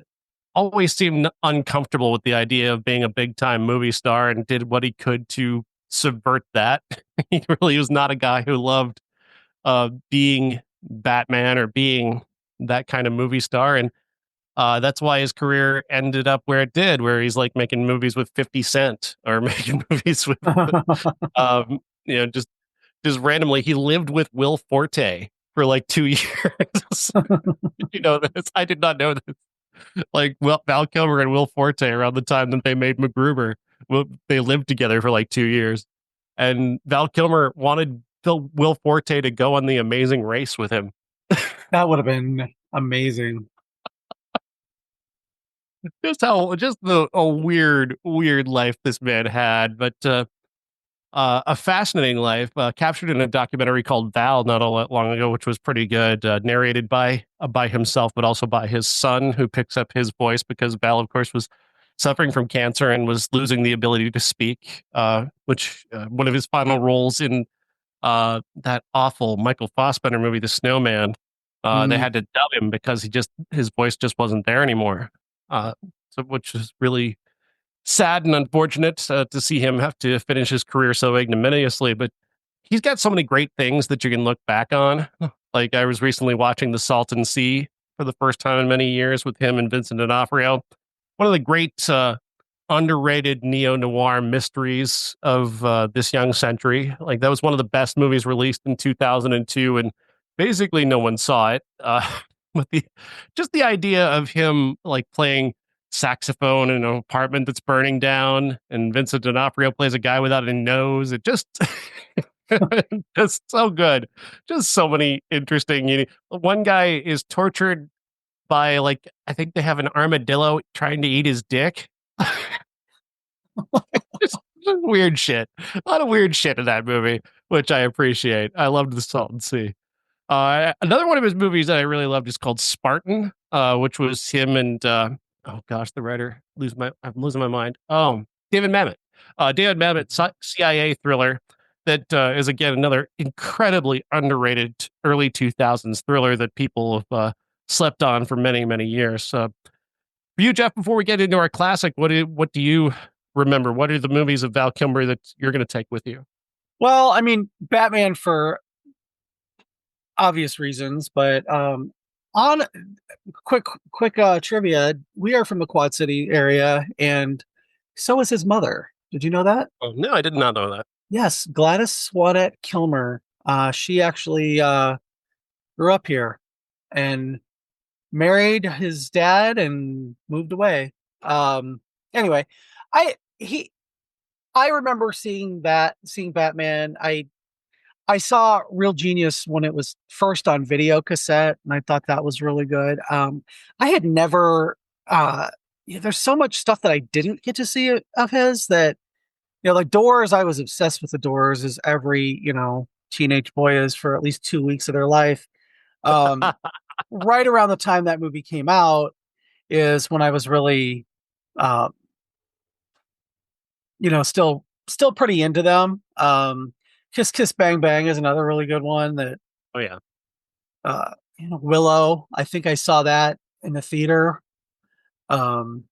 always seemed uncomfortable with the idea of being a big time movie star, and did what he could to subvert that. He really was not a guy who loved being Batman or being that kind of movie star, and that's why his career ended up where it did, where he's like making movies with 50 Cent or making movies with, um, you know, just randomly. He lived with Will Forte for like 2 years. You know this? I did not know this. Like Val Kilmer and Will Forte around the time that they made MacGruber, well, they lived together for like 2 years, and Val Kilmer wanted Will Forte to go on The Amazing Race with him. That would have been amazing. Just the a weird life this man had, but a fascinating life, captured in a documentary called Val not all that long ago, which was pretty good, narrated by himself, but also by his son, who picks up his voice because Val, of course, was suffering from cancer and was losing the ability to speak. Which one of his final roles in that awful Michael Fassbender movie, The Snowman. They Mm. had to dub him because his voice just wasn't there anymore. Uh, so which is really sad and unfortunate to see him have to finish his career so ignominiously. But he's got so many great things that you can look back on. Like I was recently watching The Salton Sea for the first time in many years with him and Vincent D'Onofrio. One of the great underrated neo noir mysteries of this young century. Like that was one of the best movies released in 2002, and basically no one saw it. With the idea of him like playing saxophone in an apartment that's burning down, and Vincent D'Onofrio plays a guy without a nose. It just just so good. Just so many interesting. One guy is tortured by like I think they have an armadillo trying to eat his dick. just, Weird shit. A lot of weird shit in that movie, which I appreciate. I loved the Salton Sea. Another one of his movies that I really loved is called Spartan, which was him and oh gosh, the writer I'm losing my mind. David Mamet. David Mamet CIA thriller that is again another incredibly underrated early 2000s thriller that people have slept on for many years. For you, Jeff, before we get into our classic, what do you remember? What are the movies of Val Kilmer that you're going to take with you? Well, I mean, Batman for obvious reasons, but on quick trivia, we are from the Quad City area, and so is his mother. Did you know that? Oh no, I did not know that. Yes, Gladys Swadet Kilmer. She actually grew up here and married his dad and moved away. Anyway, I he I remember seeing Batman. I saw Real Genius when it was first on video cassette, and I thought that was really good. I had never, there's so much stuff that I didn't get to see of his that, like Doors, I was obsessed with the Doors, as every, teenage boy is for at least 2 weeks of their life. Um, right around the time that movie came out is when I was really, uh, still pretty into them. Kiss Kiss Bang Bang is another really good one that Oh yeah. Willow. I think I saw that in the theater. Um,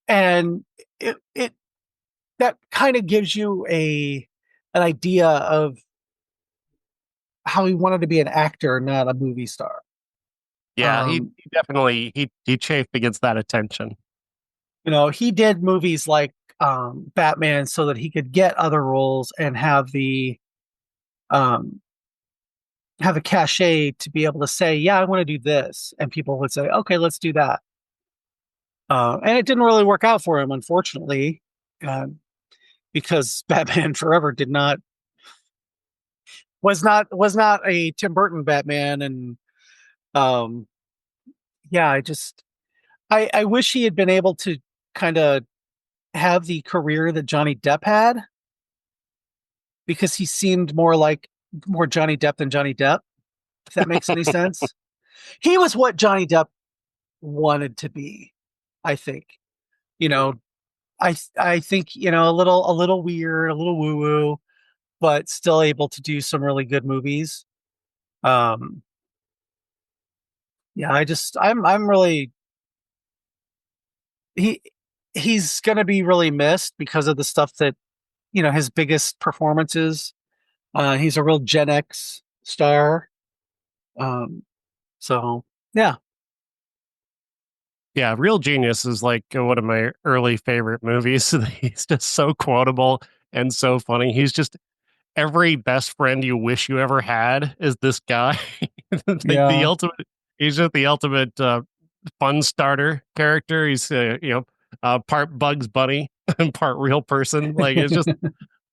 and it that kind of gives you an idea of how he wanted to be an actor, not a movie star. Yeah, Um, he definitely he chafed against that attention. he did movies like Batman so that he could get other roles and um have a cachet to be able to say, yeah, I want to do this. And people would say, okay, let's do that. And it didn't really work out for him, unfortunately, uh, because Batman Forever was not a Tim Burton Batman. And um, yeah, I wish he had been able to kind of have the career that Johnny Depp had, because he seemed more Johnny Depp than Johnny Depp, if that makes any sense. He was what Johnny Depp wanted to be, I think. You know, I think, a little weird, a little woo woo, but still able to do some really good movies. Um, yeah, I'm really he he's gonna be really missed because of the stuff that his biggest performances. He's a real Gen X star. Um, so yeah, Yeah, Real Genius is like one of my early favorite movies. He's just so quotable and so funny. He's just every best friend you wish you ever had is this guy. Like the yeah, ultimate, he's just the ultimate fun starter character. He's part Bugs Bunny and part real person. Like it's just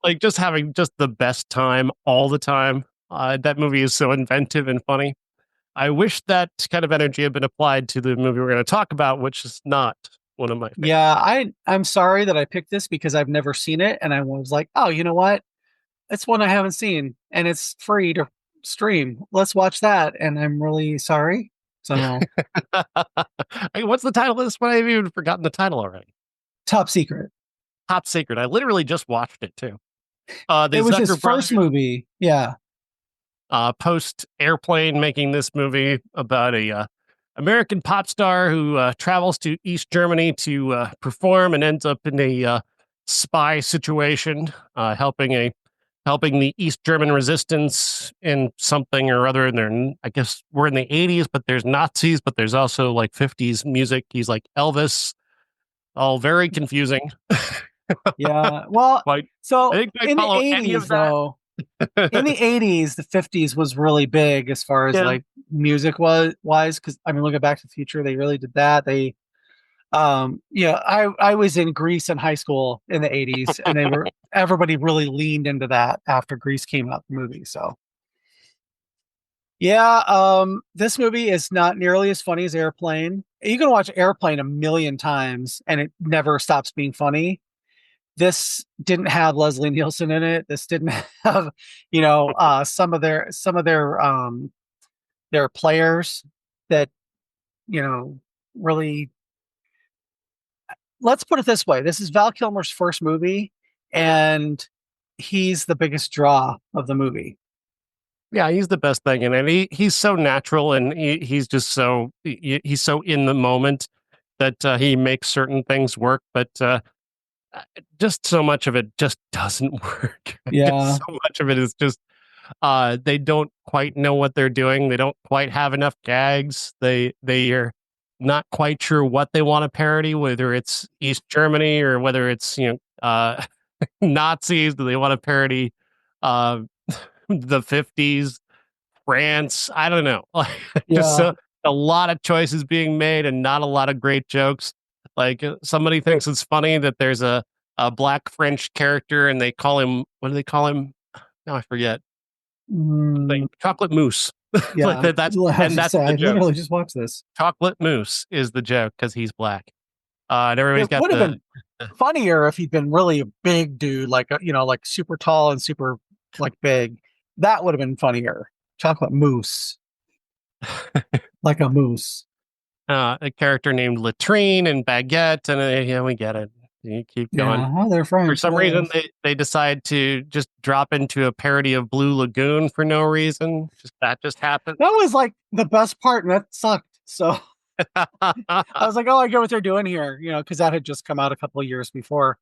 like just having just the best time all the time. That movie is so inventive and funny. I wish that kind of energy had been applied to the movie we're going to talk about, which is not one of my yeah. favorites. I'm sorry that I picked this because I've never seen it, and I was like, oh, you know what? It's one I haven't seen, and it's free to stream. Let's watch that. And I'm really sorry. So Hey, what's the title of this one? I've even forgotten the title already. Top Secret. Top Secret. I literally just watched it too. The It was his Zucker first brothers, movie. Yeah. post Airplane, making this movie about a American pop star who travels to East Germany to perform and ends up in a spy situation, helping the East German resistance in something or other. And I guess we're in the 80s, but there's Nazis, but there's also like 50s music. He's like Elvis, all very confusing. Yeah. Well, Like, I so think I in the follow any 80s, of that. though, in the 80s, the 50s was really big as far as Yeah. like music was wise. Cause I mean, looking Back to the Future, they really did that. Yeah, I was in Greece in high school in the 80s, and everybody really leaned into that after Grease came out, the movie. So yeah, this movie is not nearly as funny as Airplane. You can watch Airplane a million times and it never stops being funny. this didn't have Leslie Nielsen in it. This didn't have, some of their players that, really. Let's put it this way: this is Val Kilmer's first movie, and he's the biggest draw of the movie. Yeah, he's the best thing in it. He's so natural, and he's just he's so in the moment that he makes certain things work, but just so much of it just doesn't work. Yeah, So much of it is just they don't quite know what they're doing. They don't quite have enough gags. They are not quite sure what they want to parody, whether it's East Germany or whether it's Nazis. Do they want to parody uh, the 50s, France? I don't know. Like just yeah, a lot of choices being made and not a lot of great jokes. Like somebody thinks it's funny that there's a black French character and they call him, what do they call him? No, I forget. mm, Like chocolate mousse. Like yeah. that's I was and just that's say, the I joke. literally just watched this. Chocolate mousse is the joke because he's black. And everybody's It got would have been funnier if he'd been really a big dude, like like super tall and super like big. That would have been funnier. Chocolate mousse, like a moose. a character named Latrine and Baguette, and yeah, we get it. You keep going. Yeah, oh, they're For French. some What reason, else? they decide to just drop into a parody of Blue Lagoon for no reason. Just that just happened. That was like the best part, and that sucked. So I was like, oh, I get what they're doing here, because that had just come out a couple of years before.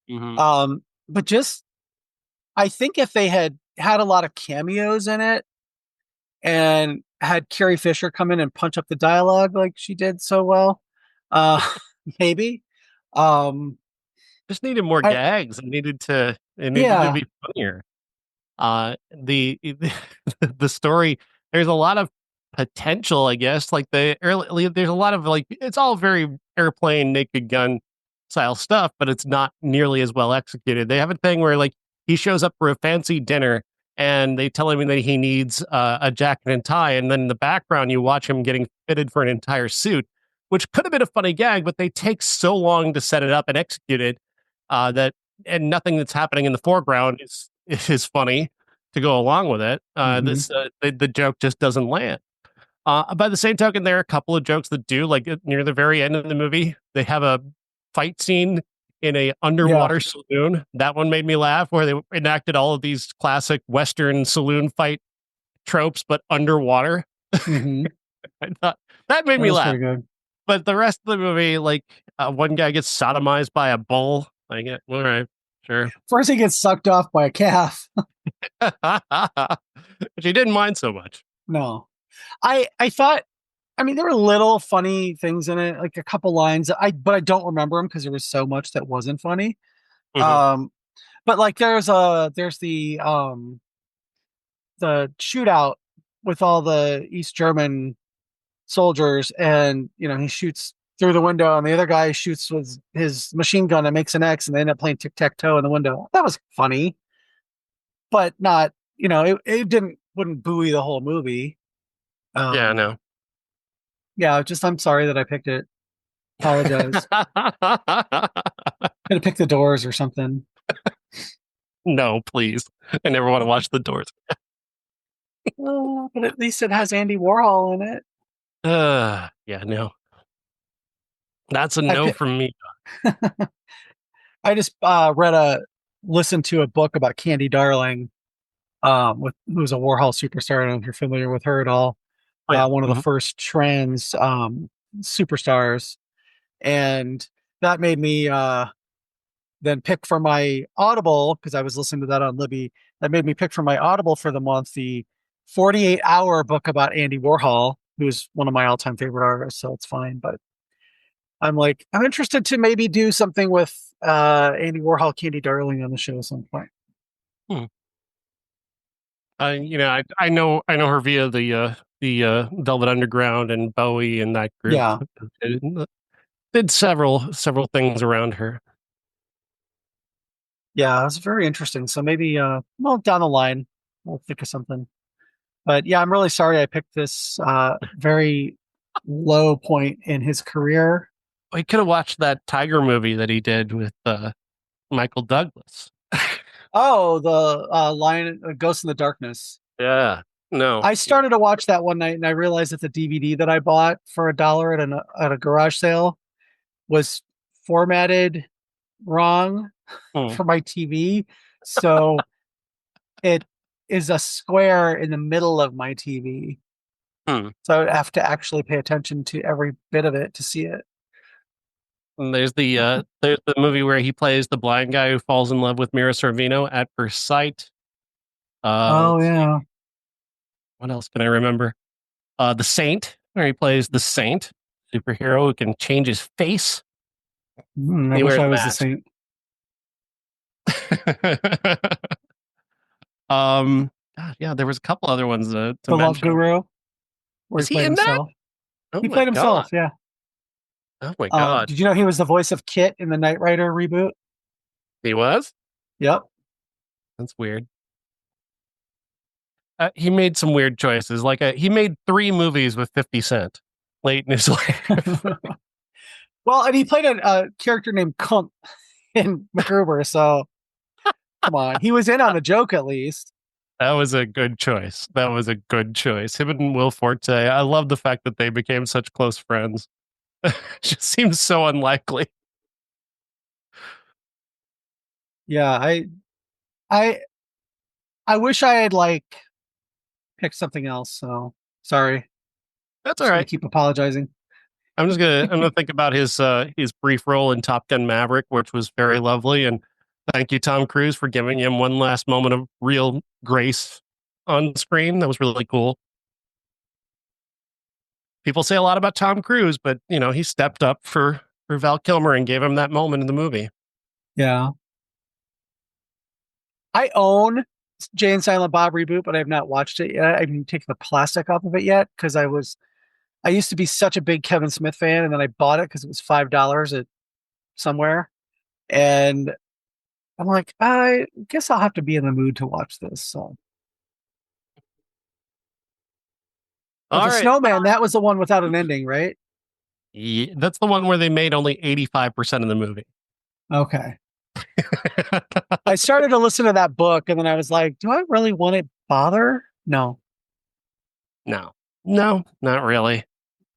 Hmm. But just I think if they had had a lot of cameos in it and had Carrie Fisher come in and punch up the dialogue like she did so well, uh, maybe. Um, Just needed more I gags. It needed to Yeah. be funnier. The the story, there's a lot of potential, I guess. Like there's a lot of like it's all very airplane naked gun style stuff, but it's not nearly as well executed. They have a thing where like he shows up for a fancy dinner and they tell him that he needs a jacket and tie, and then in the background you watch him getting fitted for an entire suit, which could have been a funny gag, but they take so long to set it up and execute it that and nothing that's happening in the foreground is funny to go along with it. Hmm. The joke just doesn't land. By the same token, there are a couple of jokes that do. Like near the very end of the movie, they have a fight scene in a Yeah. underwater saloon. That one made me laugh, where they enacted all of these classic Western saloon fight tropes, but underwater. Hmm. I thought that made That me was laugh. pretty good. But the rest of the movie, like one guy gets sodomized by a bull. Like, all right, sure. First, he gets sucked off by a calf. Which he didn't mind so much. No, I thought. I mean, there were little funny things in it, like a couple lines. But I don't remember them because there was so much that wasn't funny. Hmm. Um, but like there's the shootout with all the East German soldiers, and he shoots through the window, and the other guy shoots with his machine gun and makes an X, and they end up playing tic tac toe in the window. That was funny, but not it didn't wouldn't buoy the whole movie. Yeah, Um, no. yeah, just I'm sorry that I picked it. Apologize. Could have picked the Doors or something. No, please. I never want to watch The Doors. But at least it has Andy Warhol in it. Yeah, no. That's a I no pi- from me. I just listened to a book about Candy Darling, with who's a Warhol superstar. I don't know if you're familiar with her at all. Oh, yeah. One of the Mhm. first trans superstars, and that made me then pick for my Audible, because I was listening to that on Libby. That made me pick for my Audible for the month the 48-hour book about Andy Warhol, who's one of my all-time favorite artists. So it's fine, but I'm interested to maybe do something with Andy Warhol, Candy Darling on the show at some point. Hmm. I know her via the Velvet Underground and Bowie and that group. Yeah, Did several things around her. yeah, it's very interesting. So maybe well, down the line we'll think of something. But yeah, I'm really sorry I picked this very low point in his career. We could have watched that Tiger movie that he did with Michael Douglas. Oh, the Lion Ghost in the Darkness. Yeah. No. I started to watch that one night and I realized that the DVD that I bought for $1 at a garage sale was formatted wrong Hmm. for my TV. So it is a square in the middle of my TV. Hmm. So I would have to actually pay attention to every bit of it to see it. And there's the movie where he plays the blind guy who falls in love with Mira Sorvino at first sight. Oh Let's see. yeah. What else can I remember? The Saint, where he plays the Saint, superhero who can change his face. I He wish wears I a was the mask. same. God, yeah, there was a couple other ones to The Love mention. Guru, where he Is he played in that? himself. Oh He my played god! himself, yeah. Oh my god! Did you know he was the voice of Kit in the Knight Rider reboot? He was. Yep. That's weird. He made some weird choices. He made 3 movies with 50 Cent late in his life. Well, and he played a character named Kump in MacGruber, so come on. He was in on the joke at least. That was a good choice. That was a good choice. Him and Will Forte. I love the fact that they became such close friends. Just seems so unlikely. Yeah, I I wish I had like picked something else, so sorry. That's all Just gonna right. keep apologizing. I'm gonna think about his brief role in Top Gun Maverick, which was very lovely. And thank you, Tom Cruise, for giving him one last moment of real grace on screen. That was really cool. People say a lot about Tom Cruise, but he stepped up for Val Kilmer and gave him that moment in the movie. Yeah. I own Jay and Silent Bob reboot, but I have not watched it yet. I haven't taken the plastic off of it yet because I used to be such a big Kevin Smith fan, and then I bought it because it was $5 at somewhere. And I'm like, I guess I'll have to be in the mood to watch this. So, but All the right. Snowman, that was the one without an ending, right? Yeah, that's the one where they made only 85% of the movie. Okay. I started to listen to that book, and then I was like, do I really want to bother? No. No, no, not really.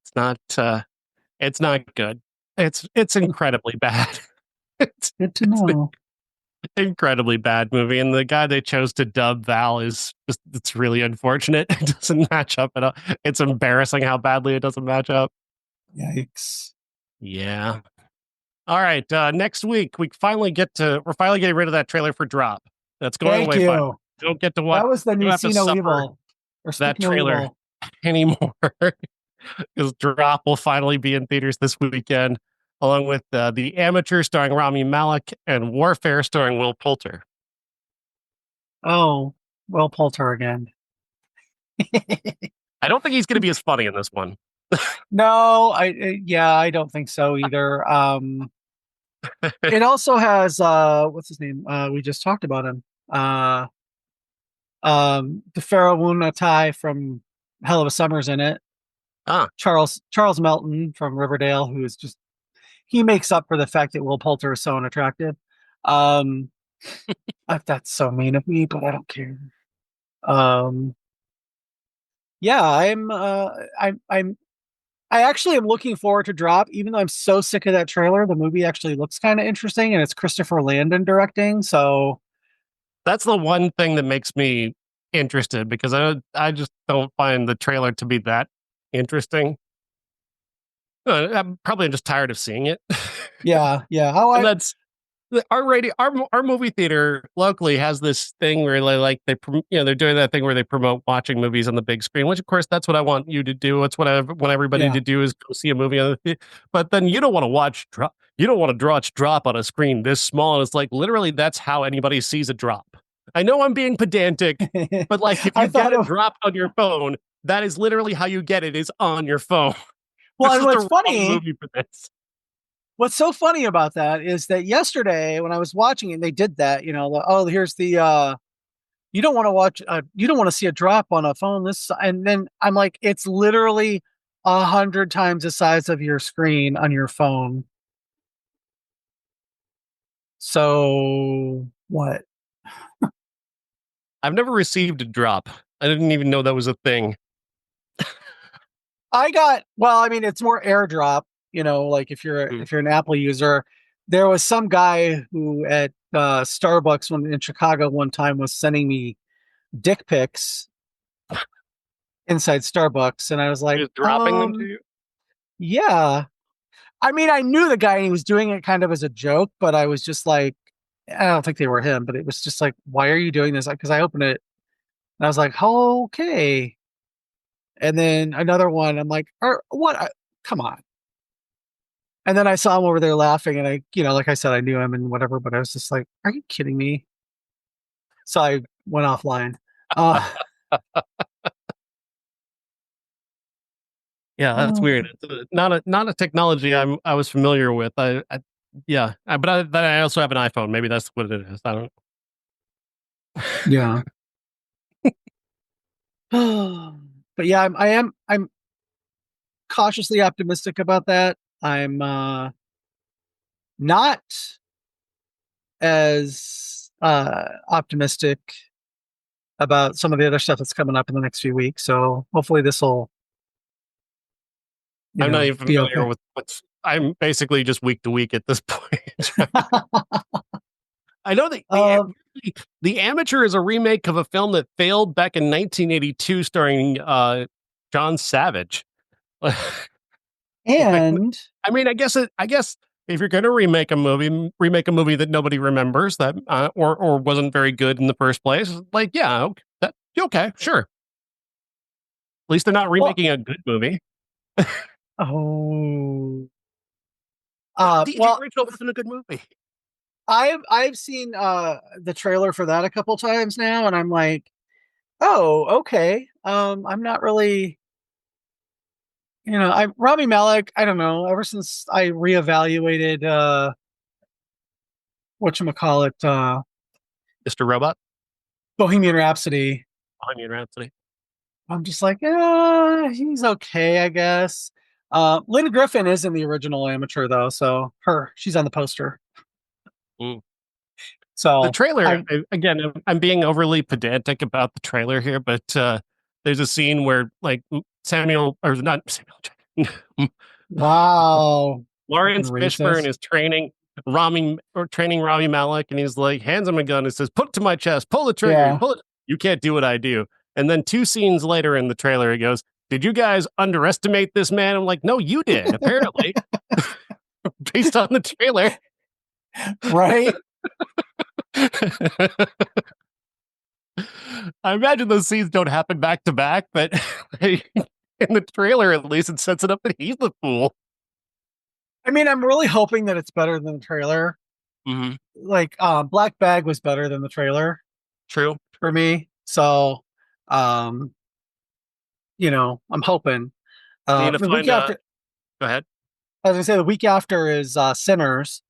It's not good. It's incredibly bad. it's Good to it's an know. incredibly bad movie, and the guy they chose to dub Val is just it's really unfortunate. It doesn't match up at all. It's embarrassing how badly it doesn't match up. Yikes. Yeah. All right. Next week we're finally getting rid of that trailer for Drop. That's going Thank away finally. you. Don't get to watch. That was the You new don't have to See No suffer Evil or that Speak No trailer Evil. anymore. Because Drop will finally be in theaters this weekend, along with The Amateur starring Rami Malek and Warfare starring Will Poulter. Oh, Will Poulter again. I don't think he's going to be as funny in this one. No, yeah, I don't think so either. It also has what's his name? We just talked about him. The Pharaoh Wunatai from Hell of a Summer's in it. Ah, Charles Melton from Riverdale, who is just he makes up for the fact that Will Poulter is so unattractive. Um, that's so mean of me, but I don't care. Um, yeah, I'm I actually am looking forward to Drop, even though I'm so sick of that trailer. The movie actually looks kind of interesting, and it's Christopher Landon directing. So that's the one thing that makes me interested because I just don't find the trailer to be that interesting. I'm probably just tired of seeing it. yeah, yeah. Oh, And that's our movie theater locally has this thing where they're doing that thing where they promote watching movies on the big screen, which of course that's what I want you to do. It's what I want everybody yeah, to do is go see a movie on but then you don't want to watch drop. You don't want to watch drop on a screen this small, and it's like literally that's how anybody sees a drop. I know I'm being pedantic, but like if I you thought get a of drop on your phone, that is literally how you get it is on your phone. well, This and is the wrong movie for this. what's so funny about that is that yesterday when I was watching it, they did that. Here's the you don't want to watch, you don't want to see a drop on a phone. And then I'm like, it's literally 100 times the size of your screen on your phone. So what? I've never received a drop. I didn't even know that was a thing. I got well, I mean, it's more airdrop, like Hmm. if you're an Apple user. There was some guy who at Starbucks when in Chicago one time was sending me dick pics inside Starbucks, and I was like, Just dropping them to you. yeah. I mean, I knew the guy and he was doing it kind of as a joke, but I was just like, I don't think they were him, but it was just like, why are you doing this? Because I opened it and I was like, oh, okay. And then another one, I'm like, what? Come on. And then I saw him over there laughing, and like I said, I knew him and whatever, but I was just like, are you kidding me? So I went offline. Uh, Yeah, that's oh, weird. It's not a technology I was familiar with. Yeah, but I also have an iPhone. Maybe that's what it is. I don't. yeah. But yeah, I'm cautiously optimistic about that. I'm not as optimistic about some of the other stuff that's coming up in the next few weeks. So hopefully this will, I'm not even be familiar okay. with what's. I'm basically just week to week at this point. I know that um, the Amateur is a remake of a film that failed back in 1982, starring John Savage. Like, and I mean, I guess if you're going to remake a movie that nobody remembers that or wasn't very good in the first place, like yeah, okay, okay, sure. At least they're not well, remaking a good movie. oh, The well, original wasn't a good movie. I've seen the trailer for that a couple times now, and I'm like, oh, okay. I'm not really, I Rami Malek. I don't know. Ever since I reevaluated whatchamacallit, Mr. Robot, Bohemian Rhapsody, Bohemian Rhapsody. I'm just like, he's okay, I guess. Lynn Griffin is in the original Amateur though, so she's on the poster. Mm. The So trailer, I again, I'm being overly pedantic about the trailer here, but there's a scene where like Samuel or not Samuel, wow, fucking Lawrence Fishburne racist. is training Rami Malek, and he's like hands him a gun and says, "Put it to my chest, pull the trigger, you Yeah. pull it. You can't do what I do." And then 2 scenes later in the trailer, he goes, "Did you guys underestimate this man?" I'm like, "No, you did. Apparently, based on the trailer." Right? I imagine those scenes don't happen back to back, but in the trailer, at least, it sets it up that he's the fool. I mean, I'm really hoping that it's better than the trailer. Mm-hmm. Like, Black Bag was better than the trailer True. for me. So, um, I'm hoping. We need to The week find. after, Go ahead. as I say, the week after is Sinners,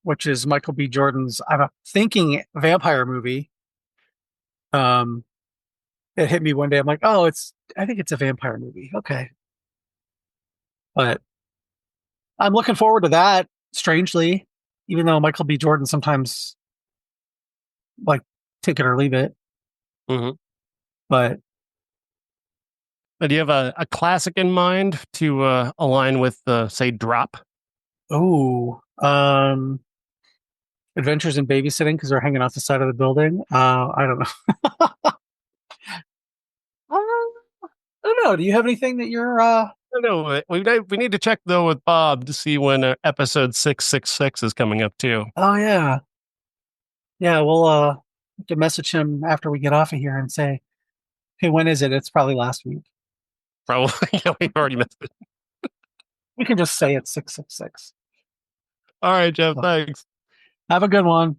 which is Michael B. Jordan's, I'm thinking vampire movie. Um, it hit me one day. I'm like, oh, I think it's a vampire movie. Okay. But I'm looking forward to that, strangely, even though Michael B. Jordan sometimes like take it or leave it. Mm-hmm. But Do you have a classic in mind to align with, say, Drop? oh, Adventures in Babysitting because they're hanging off the side of the building. I don't know. I don't know. Do you have anything that you're I don't know. We need to check though with Bob to see when episode 666 is coming up too. Oh yeah. Yeah, we'll have to message him after we get off of here and say, hey, when is it? It's probably last week. Probably, yeah, we've already missed it. We can just say it's 666. All right, Jeff. So Thanks. have a good one.